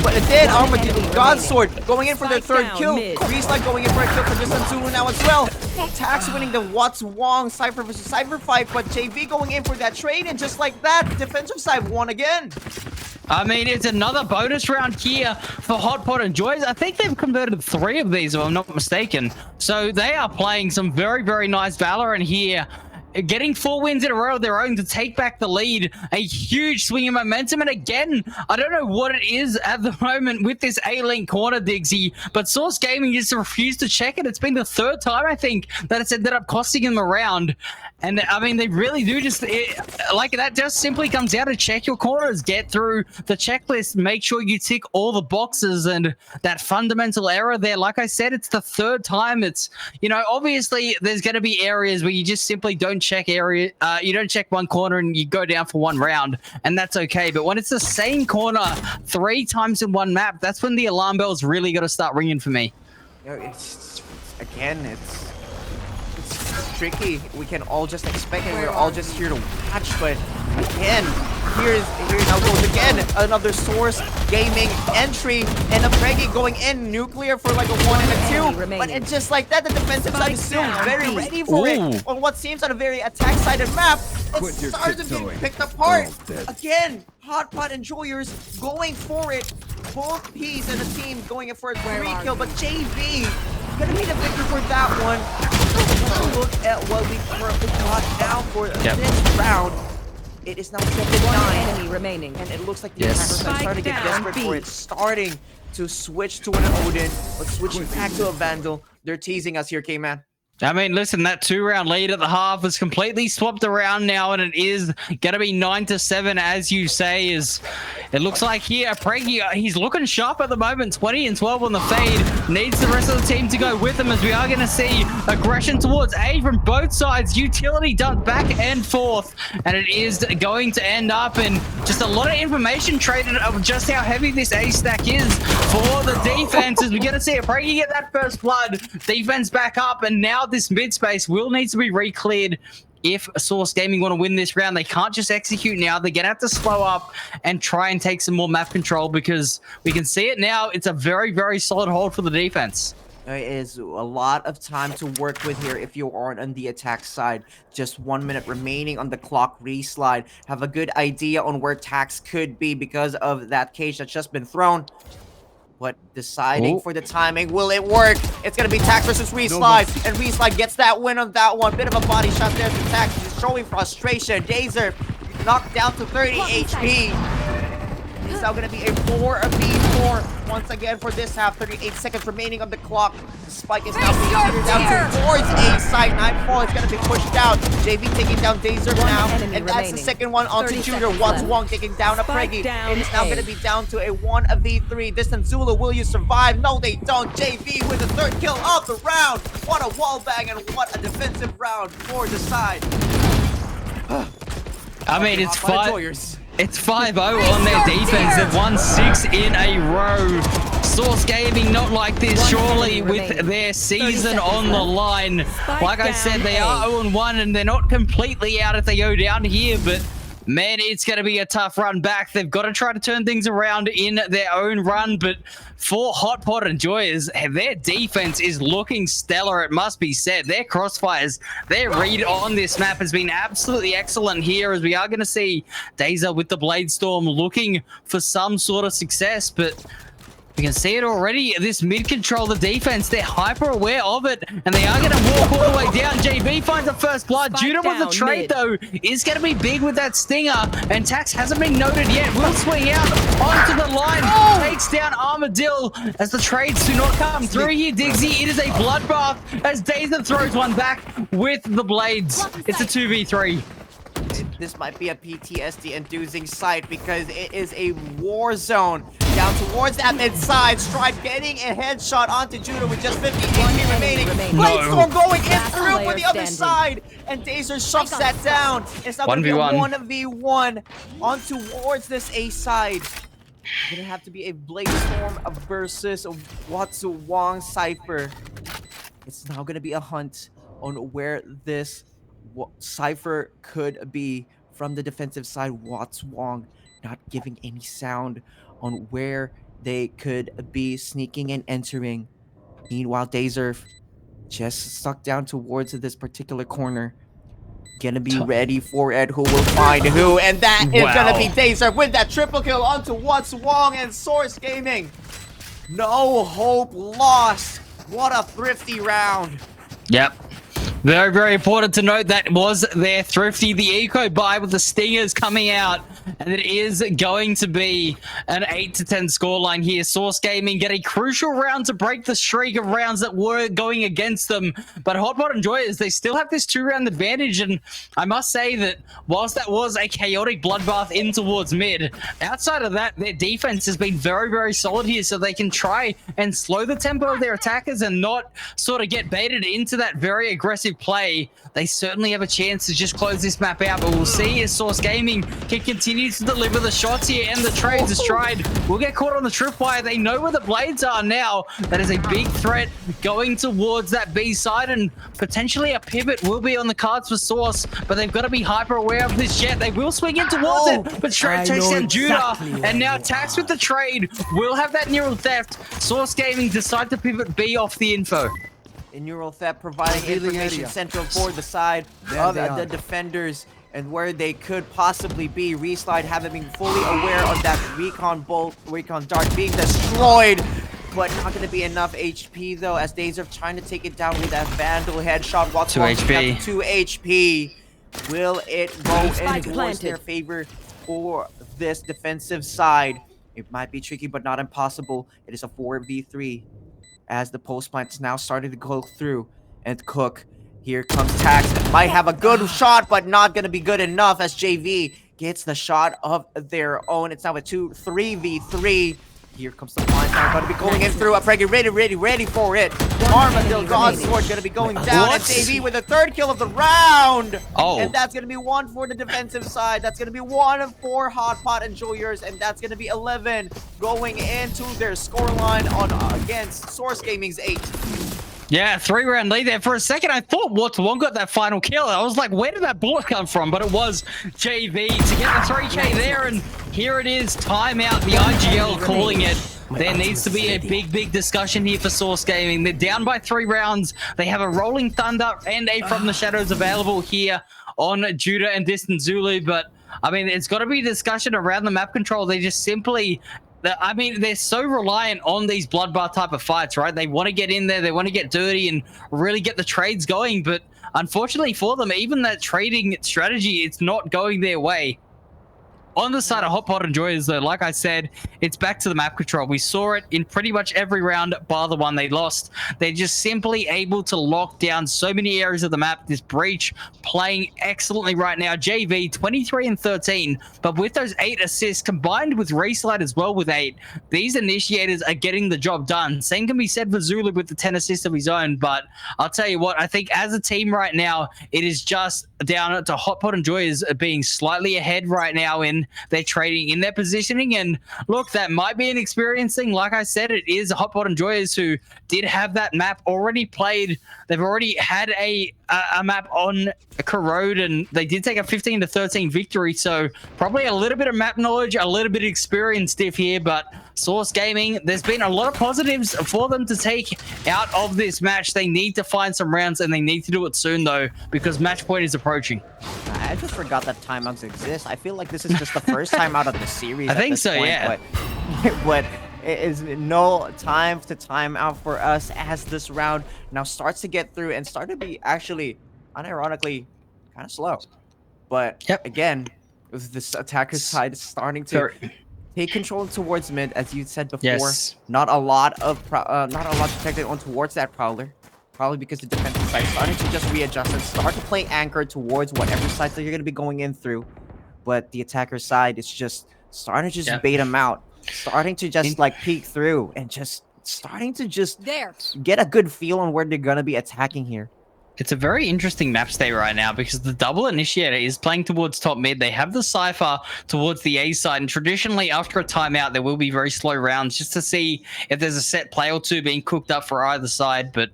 But it did. Armageddon, Godsword going in for their 3rd kill. Reslide going in for a kill for Justin Zulu now as well. Tax winning the What's Wong Cypher versus Cypher fight, but JV going in for that trade, and just like that, defensive side won again. I mean, it's another bonus round here for Hot Pot and Joyers. I think they've converted 3 of these, if I'm not mistaken. So they are playing some very, very nice Valorant here. Getting 4 wins in a row of their own to take back the lead. A huge swing in momentum. And again, I don't know what it is at the moment with this A-Link corner, Diggsy, but Source Gaming just refused to check it. It's been the 3rd time, I think, that it's ended up costing them a round. And I mean, they really do like that just simply comes down to check your corners, get through the checklist, make sure you tick all the boxes, and that fundamental error there. Like I said, it's the 3rd time. It's, you know, obviously there's going to be areas where you just simply don't check you don't check one corner and you go down for 1 round, and that's okay. But when it's the same corner 3 times in one map, that's when the alarm bells really got to start ringing for me. Again, it's it's tricky. We can all just expect it. We're all just here to watch. But again, here now goes again another Source Gaming entry and a Preggy going in nuclear for like a 1 and a 2. But it's just like that, the defensive side is still very ready for it. On what seems on a very attack-sided map, it starts to get picked apart. Again, Hot Pot Enjoyers going for it. Both P's and the team going in for a 3 kill, but JV gonna be the victor for that one. Let's look at what we currently got now for this round. It is now 7-9 enemy remaining, and it looks like the attackers are starting to get desperate for it. Starting to switch to an Odin, but switching back to a Vandal. They're teasing us here, K-Man. I mean, listen, that 2-round lead at the half is completely swapped around now, and it is going to be 9-7, as you say. It looks like here, Preggy, he's looking sharp at the moment, 20 and 12 on the fade. Needs the rest of the team to go with him, as we are going to see aggression towards A from both sides. Utility dumped back and forth, and it is going to end up in just a lot of information traded of just how heavy this A stack is for the defense. As we're going to see Preggy get that first blood, defense back up, and now this mid space will need to be re-cleared if Source Gaming want to win this round. They can't just execute now. They're going to have to slow up and try and take some more map control, because we can see it now. It's a very, very solid hold for the defense. There is a lot of time to work with here if you aren't on the attack side. Just 1 minute remaining on the clock reslide. Have a good idea on where Tax could be because of that cage that's just been thrown. But deciding for the timing, will it work? It's going to be Tax versus Reslide, and Reslide gets that win on that one. Bit of a body shot there to Tax. He's showing frustration. Dazer knocked down to 30 HP. It's now going to be a 4v4 once again for this half. 38 seconds remaining on the clock. The spike is now being cleared down towards A side. Nightfall is going to be pushed down. JV taking down Dazer now, and that's the second one onto Junior. Watts Wong taking down a Preggy. It is now going to be down to a 1v3. Distant Zulu, will you survive? No, they don't. JV with the third kill of the round. What a wall bang and what a defensive round for the side. I mean, it's 5-0 on their defense. They've won 6 in a row. Source Gaming not like this, surely, with their season on the line. Like I said, they are 0-1, and they're not completely out if they go down here, but man, it's going to be a tough run back. They've got to try to turn things around in their own run, but for Hot Pot Enjoyers, their defense is looking stellar, it must be said. Their crossfires, their read on this map has been absolutely excellent here, as we are going to see Dazer with the Blade Storm looking for some sort of success, but we can see it already. This mid-control, the defense, they're hyper aware of it, and they are going to walk all the way down. JB finds the first blood. Judah with the trade, though, is going to be big with that stinger, and Tax hasn't been noted yet. Will swing out onto the line, takes down Armadillo as the trades do not come through here. Diggsy, it is a bloodbath as Dazer throws one back with the blades. It's a 2v3. This might be a PTSD-inducing sight because it is a war zone. Down towards that mid-side. Stride getting a headshot onto Judah with just 50 HP remaining. Blade Storm going in through for the other side. And Dazer shoves that down. It's now going to be a 1v1 on towards this A side. Gonna have to be a Blade Storm versus a Watsu Wong Cypher. It's now gonna be a hunt on where this Cypher could be from the defensive side. Watts Wong not giving any sound on where they could be sneaking and entering. Meanwhile, Dazer just stuck down towards this particular corner. Gonna be ready for it. Who will find who? And that is gonna be Dazer with that triple kill onto Watts Wong and Source Gaming. No hope lost. What a thrifty round. Yep. Very, very important to note that was their thrifty, the eco buy with the stingers coming out, and it is going to be an 8-10 scoreline here. Source Gaming get a crucial round to break the streak of rounds that were going against them, but Hot Pot Enjoyers, they still have this 2-round advantage, and I must say that whilst that was a chaotic bloodbath in towards mid, outside of that, their defense has been very, very solid here, so they can try and slow the tempo of their attackers and not sort of get baited into that very aggressive play. They certainly have a chance to just close this map out, but we'll see as Source Gaming can continue continue to deliver the shots here and the trades. Stride will get caught on the tripwire. They know where the blades are now. That is a big threat going towards that B side, and potentially a pivot will be on the cards for Source, but they've got to be hyper aware of this jet. They will swing in towards it, but Stride takes down Judah, and now Tax with the trade will have that neural theft. Source Gaming decide to pivot B off the info. In neural theft, providing information central for the side of the defenders and where they could possibly be. Reslide haven't been fully aware of that recon dart being destroyed, but not going to be enough HP though, as Dazer trying to take it down with that Vandal headshot. 2 HP. 2 HP. Will it go in towards their favor for this defensive side? It might be tricky, but not impossible. It is a 4v3 as the post plant's now starting to go through and cook. Here comes Tax. Might have a good shot, but not going to be good enough as JV gets the shot of their own. It's now a 3v3. Here comes the blind side. Going to be going in through. Pregi ready for it. Armadillo Godsword going to be going down. And JV with the third kill of the round. Oh. And that's going to be 1 for the defensive side. That's going to be 1 for Hot Pot Enjoyers. And that's going to be 11 going into their scoreline on against Source Gaming's 8. Yeah, 3-round lead there. For a second, I thought Watt1 got that final kill. I was like, where did that bullet come from? But it was JV to get the 3K there. And here it is, timeout. The IGL calling it. There needs to be a big discussion here for Source Gaming. They're down by 3 rounds. They have a Rolling Thunder and a From the Shadows available here on Judah and Distant Zulu. But, I mean, it's got to be a discussion around the map control. They just simply... I mean, they're so reliant on these bloodbath type of fights, right? They want to get in there, they want to get dirty and really get the trades going. But unfortunately for them, even that trading strategy, it's not going their way. On the side of Hot Pot Enjoyers, though, like I said, it's back to the map control. We saw it in pretty much every round bar the one they lost. They're just simply able to lock down so many areas of the map. This Breach playing excellently right now. JV 23 and 13, but with those 8 assists combined with Reslide as well with 8, these initiators are getting the job done. Same can be said for Zulu with the 10 assists of his own, but I'll tell you what, I think as a team right now, it is just down to Hot Pot Enjoyers being slightly ahead right now in their trading, in their positioning. And look, that might be an experience thing. Like I said, it is Hot Pot Enjoyers who did have that map already played. They've already had a map on Corrode, and they did take a 15 to 13 victory. So probably a little bit of map knowledge, a little bit of experience diff here. But Source Gaming, there's been a lot of positives for them to take out of this match. They need to find some rounds, and they need to do it soon though, because match point is approaching. I just forgot that timeouts exist. I feel like this is just the first time out of the series. I think so, point, yeah. But it is no time to time out for us as this round now starts to get through and start to be actually, unironically, kind of slow. But again, with this attacker side starting to take control towards mid, as you said before. Yes. Not a lot protected on towards that Prowler. Probably because the defensive side starting to just readjust and start to play anchor towards whatever side that you're going to be going in through. But the attacker side is just starting to just bait them out. Starting to just like peek through and just starting to just get a good feel on where they're going to be attacking here. It's a very interesting map state right now because the double initiator is playing towards top mid. They have the Cypher towards the A side, and traditionally after a timeout there will be very slow rounds just to see if there's a set play or two being cooked up for either side. But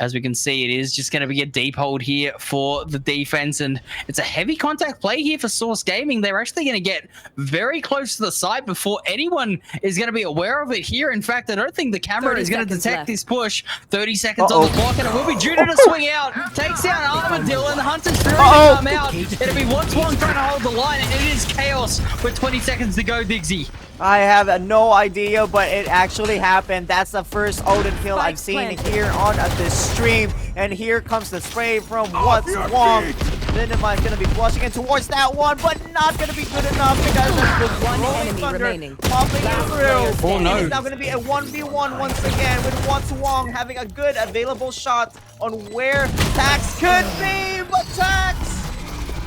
as we can see, it is just going to be a deep hold here for the defense, and it's a heavy contact play here for Source Gaming. They're actually going to get very close to the side before anyone is going to be aware of it here. In fact, I don't think the camera is going to detect this push. 30 seconds on the clock, and it will be Judah to swing out. Takes down Armadillo, and the Hunter's Fury to come out. It'll be Watt1 trying to hold the line, and it is chaos with 20 seconds to go, Diggsy. I have no idea, but it actually happened. That's the first Odin kill I've seen here on this stream. And here comes the spray from Watt1. Lindemann is going to be flushing in towards that one, but not going to be good enough because there's one enemy remaining. Popping through. Oh no. It's now going to be a 1v1 once again with Watt1 having a good available shot on where Tax could be, but Tax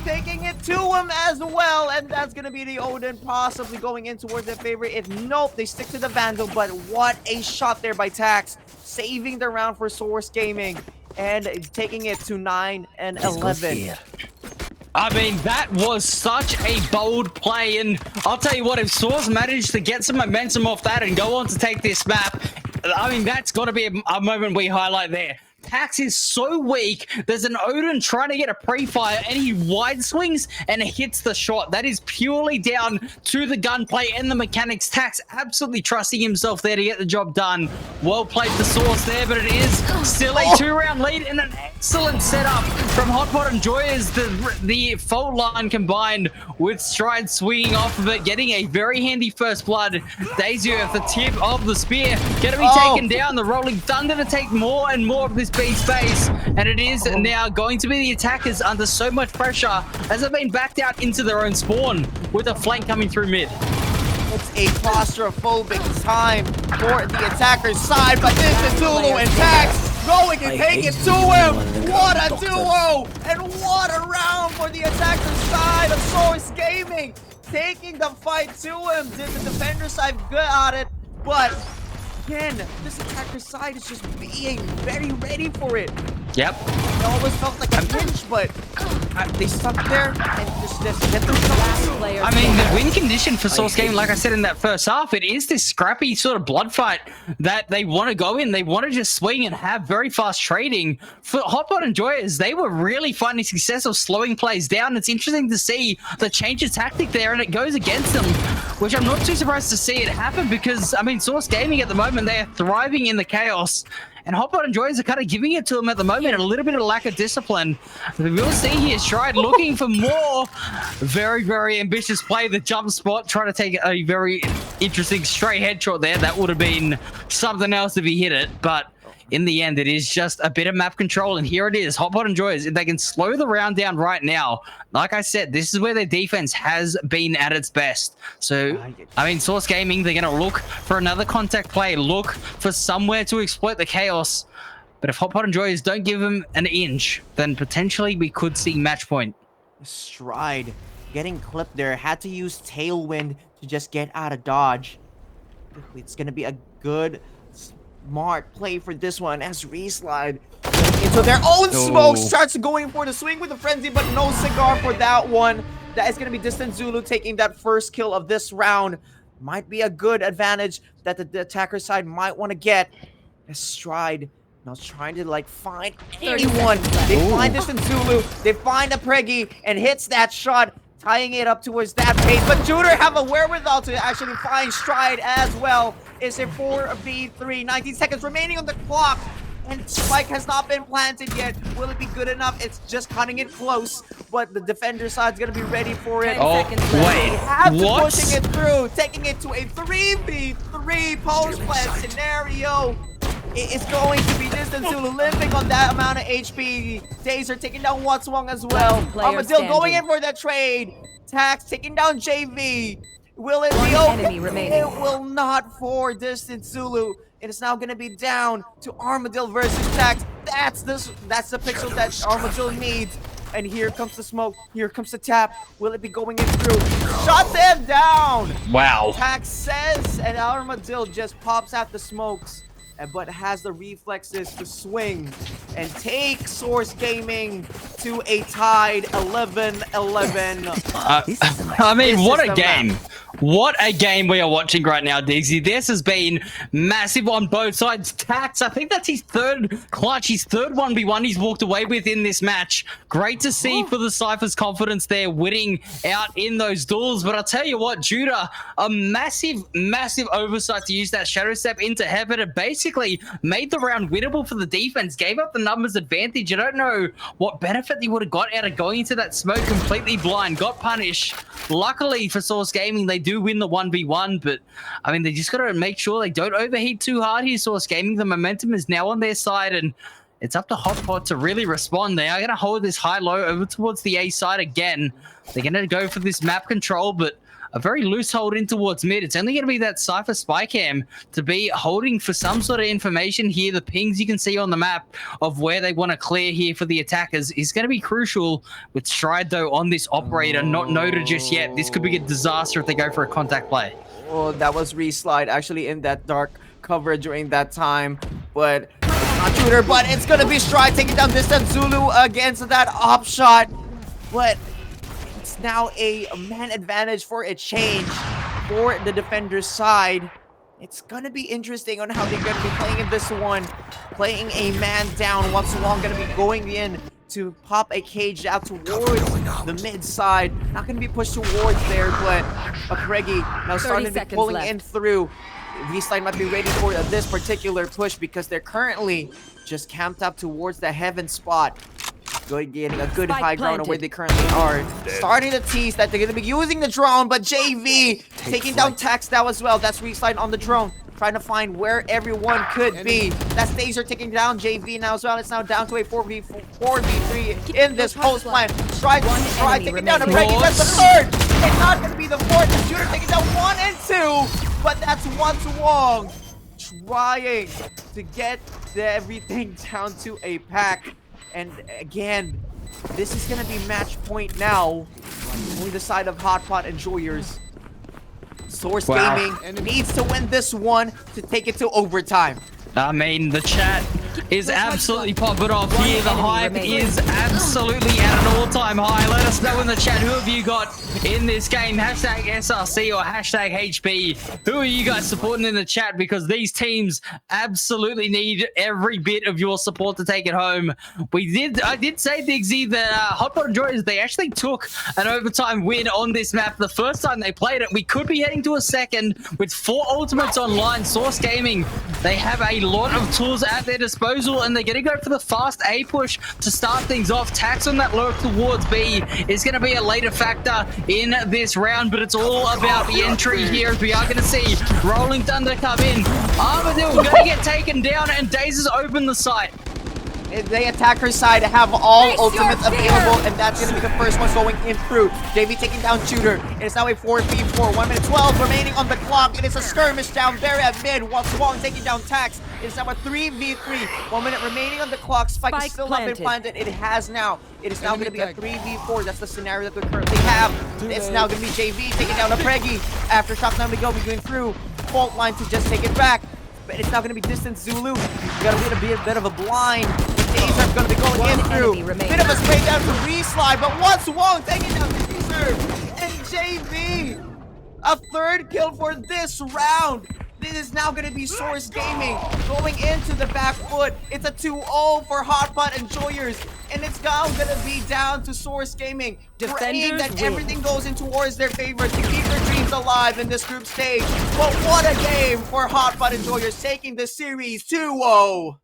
taking it to him as well, and that's gonna be the Odin possibly going in towards their favorite. If nope, they stick to the Vandal, but what a shot there by Tax, saving the round for Source Gaming and taking it to 9 and 11. I mean, that was such a bold play, and I'll tell you what, if Source managed to get some momentum off that and go on to take this map, I mean, that's got to be a moment we highlight there. Tax is so weak. There's an Odin trying to get a pre-fire, and he wide swings and hits the shot. That is purely down to the gunplay and the mechanics. Tax absolutely trusting himself there to get the job done. Well played for Source there, but it is still a 2-round lead and an excellent setup from Hotpot and Joy as the fault line combined with Stride swinging off of it, getting a very handy first blood. Daisy at the tip of the spear, going to be taken down. The Rolling Thunder to take more and more of this B space, and it is now going to be the attackers under so much pressure as they've been backed out into their own spawn with a flank coming through mid. It's a claustrophobic time for the attacker's side, but this is Zulu and Tax going and take it to him. What a duo, and what a round for the attacker's side of Source Gaming, taking the fight to him. Did the defender side good at it, but again, this attacker side is just being very ready for it. Yep. It always felt like a pinch, but they stuck there and just get themselves through. I mean, the win condition for Source Gaming, like I said in that first half, it is this scrappy sort of blood fight that they want to go in. They want to just swing and have very fast trading. For Hotpot and Joyers, they were really finding success of slowing plays down. It's interesting to see the change of tactic there, and it goes against them, which I'm not too surprised to see it happen because, I mean, Source Gaming at the moment, they are thriving in the chaos. And Hotpot and Joyers are kind of giving it to him at the moment. A little bit of lack of discipline. We will see here Stride looking for more. Very, very ambitious play. The jump spot, trying to take a very interesting straight headshot there. That would have been something else if he hit it. But in the end, it is just a bit of map control. And here it is. Hotpot and Joyers, if they can slow the round down right now, like I said, this is where their defense has been at its best. So, I mean, Source Gaming, they're going to look for another contact play, look for somewhere to exploit the chaos. But if Hotpot and Joyers don't give them an inch, then potentially we could see match point. Stride getting clipped there, had to use Tailwind to just get out of dodge. It's going to be a good, smart play for this one as Reslide into their own smoke, starts going for the swing with a frenzy, but no cigar for that one. That is going to be Distant Zulu taking that first kill of this round. Might be a good advantage that the attacker side might want to get. As Stride now trying to like find anyone. They find Distant Zulu, they find a Preggy and hits that shot, tying it up towards that pace. But Juder have a wherewithal to actually find Stride as well. It's a 4v3, 19 seconds remaining on the clock. And Spike has not been planted yet. Will it be good enough? It's just cutting it close, but the defender side's gonna be ready for it. Oh, wait, they have to what? pushing it through, taking it to a 3v3 post-plant scenario. It's going to be Distant Zulu limping on that amount of HP. Dazer taking down Watswong as well. Armadillo going in for that trade. Tax taking down JV. Will it be okay? It will not for Distant Zulu. It is now going to be down to Armadillo versus Tax. That's the pixel that Armadillo needs. And here comes the smoke. Here comes the tap. Will it be going in through? Shot them down. Wow. Tax says, and Armadillo just pops out the smokes, but has the reflexes to swing and take Source Gaming to a tied 11-11. I mean, what a game. What a game we are watching right now, DZ. This has been massive on both sides. Tax, I think that's his third clutch, his third 1v1 he's walked away with in this match. Great to see for the Cypher's confidence there, winning out in those duels. But I'll tell you what, Judah, a massive, massive oversight to use that Shadow Step into heaven. It basically made the round winnable for the defense, gave up the numbers advantage. I don't know what benefit he would have got out of going into that smoke completely blind. Got punished. Luckily for Source Gaming, they do win the 1v1, but I mean, they just got to make sure they don't overheat too hard here. Source Gaming, the momentum is now on their side, and it's up to Hotpot to really respond. They are going to hold this high-low over towards the A side again. They're going to go for this map control, but a very loose hold in towards mid. It's only going to be that Cypher spy cam to be holding for some sort of information here. The pings you can see on the map of where they want to clear here for the attackers is going to be crucial. With Stride, though, on this operator, not noted just yet. This could be a disaster if they go for a contact play. Oh, that was Reslide actually in that dark cover during that time, but it's not Shooter, but it's going to be Stride taking down Distant Zulu against that op shot. But it's now a man advantage for a change for the defender's side. It's gonna be interesting on how they're gonna be playing in this one. Playing a man down. What's Wong gonna be going in to pop a cage out towards the mid side. Not gonna be pushed towards there, but Pregi now starting to be seconds pulling left. in through. V-Slide might be ready for this particular push because they're currently just camped up towards the heaven spot. Getting a good Spike high ground on where planted. they currently are. Starting to tease that they're going to be using the drone, but JV taking down Tax now as well. That's V-Slide on the drone, trying to find where everyone could be. That's Taser taking down JV now as well. It's now down to a 4v3 in this post plan. Try taking down a Pregi. That's the third. It's not going to be the fourth. The shooter taking down 1 and 2, but that's What's Wong trying to get everything down to a pack. And again, this is going to be match point now on the side of Hotpot Enjoyers. Source Gaming needs to win this one to take it to overtime. I mean, the chat is absolutely popping off here. The hype is absolutely at an all-time high. Let us know in the chat, who have you got in this game? Hashtag SRC or hashtag HP. Who are you guys supporting in the chat? Because these teams absolutely need every bit of your support to take it home. I did say, Diggsy, that Hotpot Enjoyers, they actually took an overtime win on this map. The first time they played it, we could be heading to a second with 4 ultimates online. Source Gaming, they have a lot of tools at their disposal, and they're going to go for the fast A push to start things off. Tax on that lurk towards B is going to be a later factor in this round, but it's all about the entry here, as we are going to see Rolling Thunder come in. Armadillo going to get taken down, and Daze has opened the site. The attacker side have all ultimates available, and that's going to be the first one going in through. JV taking down Shooter. It is now a 4v4. 1 minute 12 remaining on the clock. It is a skirmish down there at mid. What's Wong taking down Tax. It is now a 3v3. 1 minute remaining on the clock. Spike is still not been planted. It has now. It is now going to be a 3v4. That's the scenario that we currently have. It's now going to be JV taking down a Pregi. Aftershock now to go. We're going through. Fault line to just take it back. But it's now going to be Distant Zulu. You got to be a bit of a blind. Taser's going to be going in through. Bit of a spray down to Reslide, but What's Wong taking down Taser and JV. A third kill for this round. This is now going to be Source Gaming going into the back foot. It's a 2-0 for Hotpot Enjoyers, and it's now going to be down to Source Gaming. Praying that everything goes in towards their favor to keep their dreams alive in this group stage. But what a game for Hotpot Enjoyers, taking the series 2-0.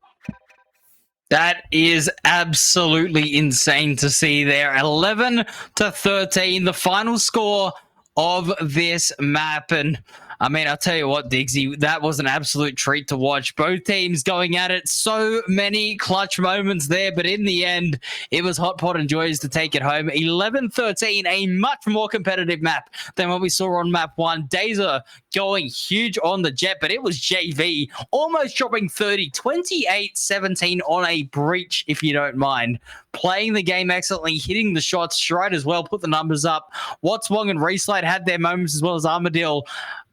That is absolutely insane to see there. 11-13, the final score of this map. And I mean, I'll tell you what, Diggsy, that was an absolute treat to watch. Both teams going at it. So many clutch moments there, but in the end, it was Hotpot Enjoyers to take it home. 11-13, a much more competitive map than what we saw on map 1. Dazer going huge on the Jet, but it was JV almost dropping 30, 28-17 on a breach, if you don't mind. Playing the game excellently, hitting the shots. Stride as well, put the numbers up. What's Wong and Reslide had their moments, as well as Armadillo.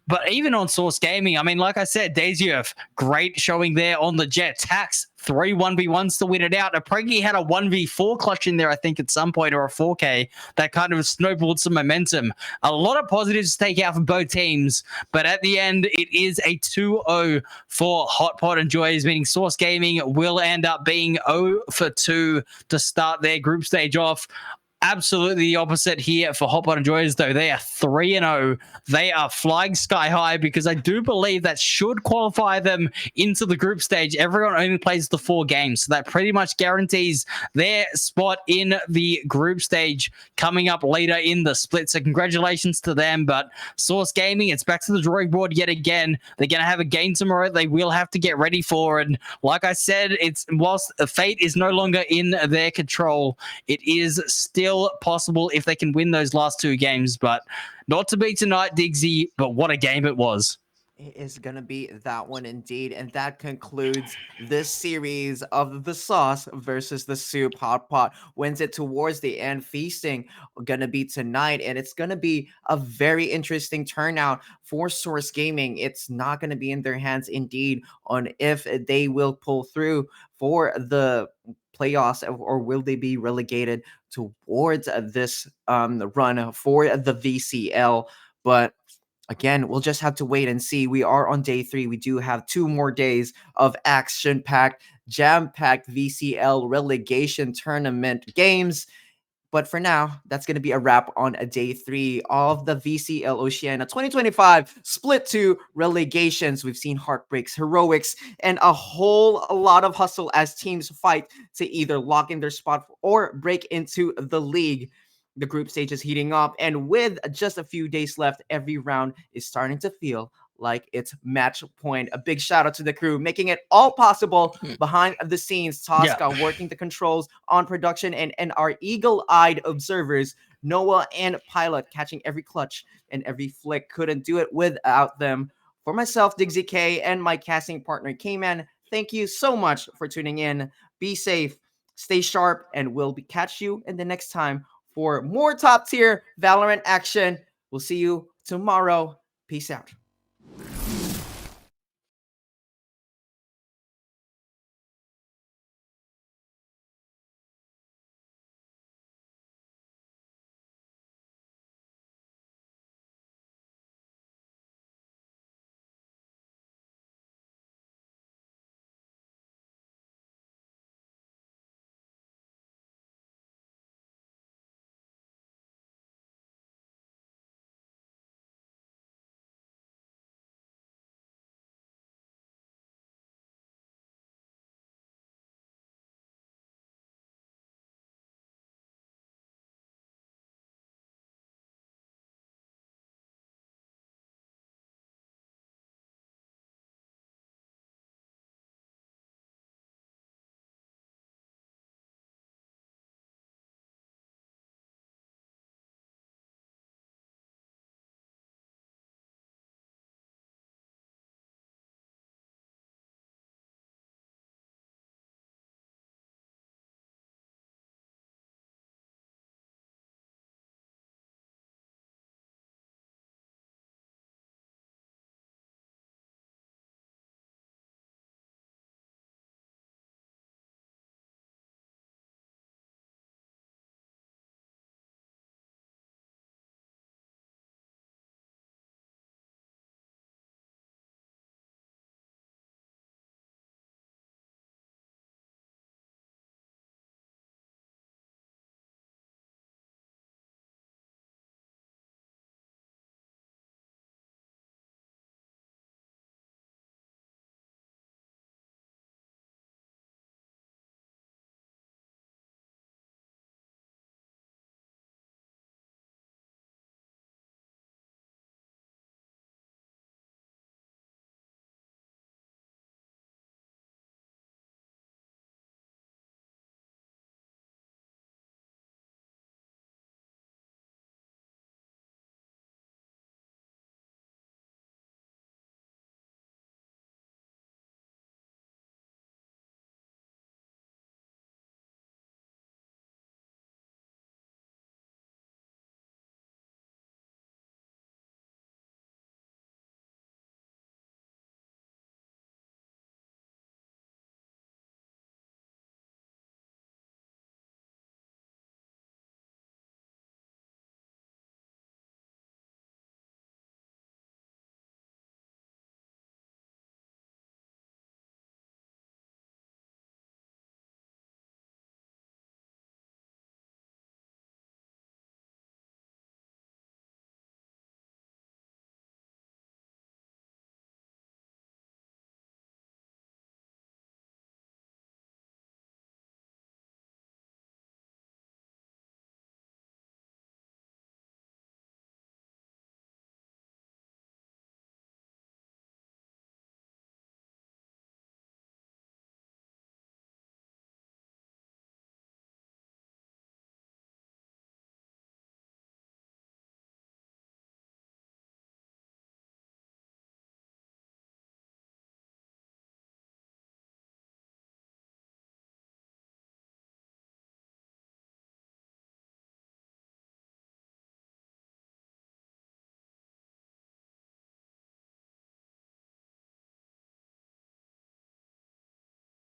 But even on Source Gaming, I mean, like I said, Daziev, great showing there on the Jet. Tax, 3 1v1s to win it out. Pregi had a 1v4 clutch in there, I think, at some point, or a 4K. That kind of snowballed some momentum. A lot of positives to take out for both teams, but at the end, it is a 2-0 for Hotpot Enjoyers, meaning Source Gaming will end up being 0 for 2 to start their group stage off. Absolutely the opposite here for Hotpot Enjoyers, though. They are 3-0. They are flying sky high, because I do believe that should qualify them into the group stage. Everyone only plays the 4 games, so that pretty much guarantees their spot in the group stage coming up later in the split. So congratulations to them. But Source Gaming, it's back to the drawing board yet again. They're going to have a game tomorrow they will have to get ready for. And like I said, it's whilst fate is no longer in their control, it is still possible if they can win those last 2 games. But not to be tonight, Diggsy, but what a game it was. It is going to be that one indeed. And that concludes this series of the sauce versus the soup. Hotpot wins it towards the end. Feasting going to be tonight. And it's going to be a very interesting turnout for Source Gaming. It's not going to be in their hands indeed on if they will pull through for the playoffs, or will they be relegated towards this run for the VCL? But again, we'll just have to wait and see. We are on day 3. We do have 2 more days of action-packed, jam-packed VCL relegation tournament games. But for now, that's going to be a wrap on a day 3 of the VCL Oceania 2025 split 2 relegations. We've seen heartbreaks, heroics, and a whole lot of hustle as teams fight to either lock in their spot or break into the league. The group stage is heating up, and with just a few days left, every round is starting to feel like it's match point. A big shout out to the crew making it all possible behind the scenes. Tosca working the controls on production, and our eagle-eyed observers, Noah and Pilot, catching every clutch and every flick. Couldn't do it without them. For myself, Diggsy K, and my casting partner K-Man, thank you so much for tuning in. Be safe, stay sharp, and we'll catch you in the next time for more top tier Valorant action. We'll see you tomorrow. Peace out.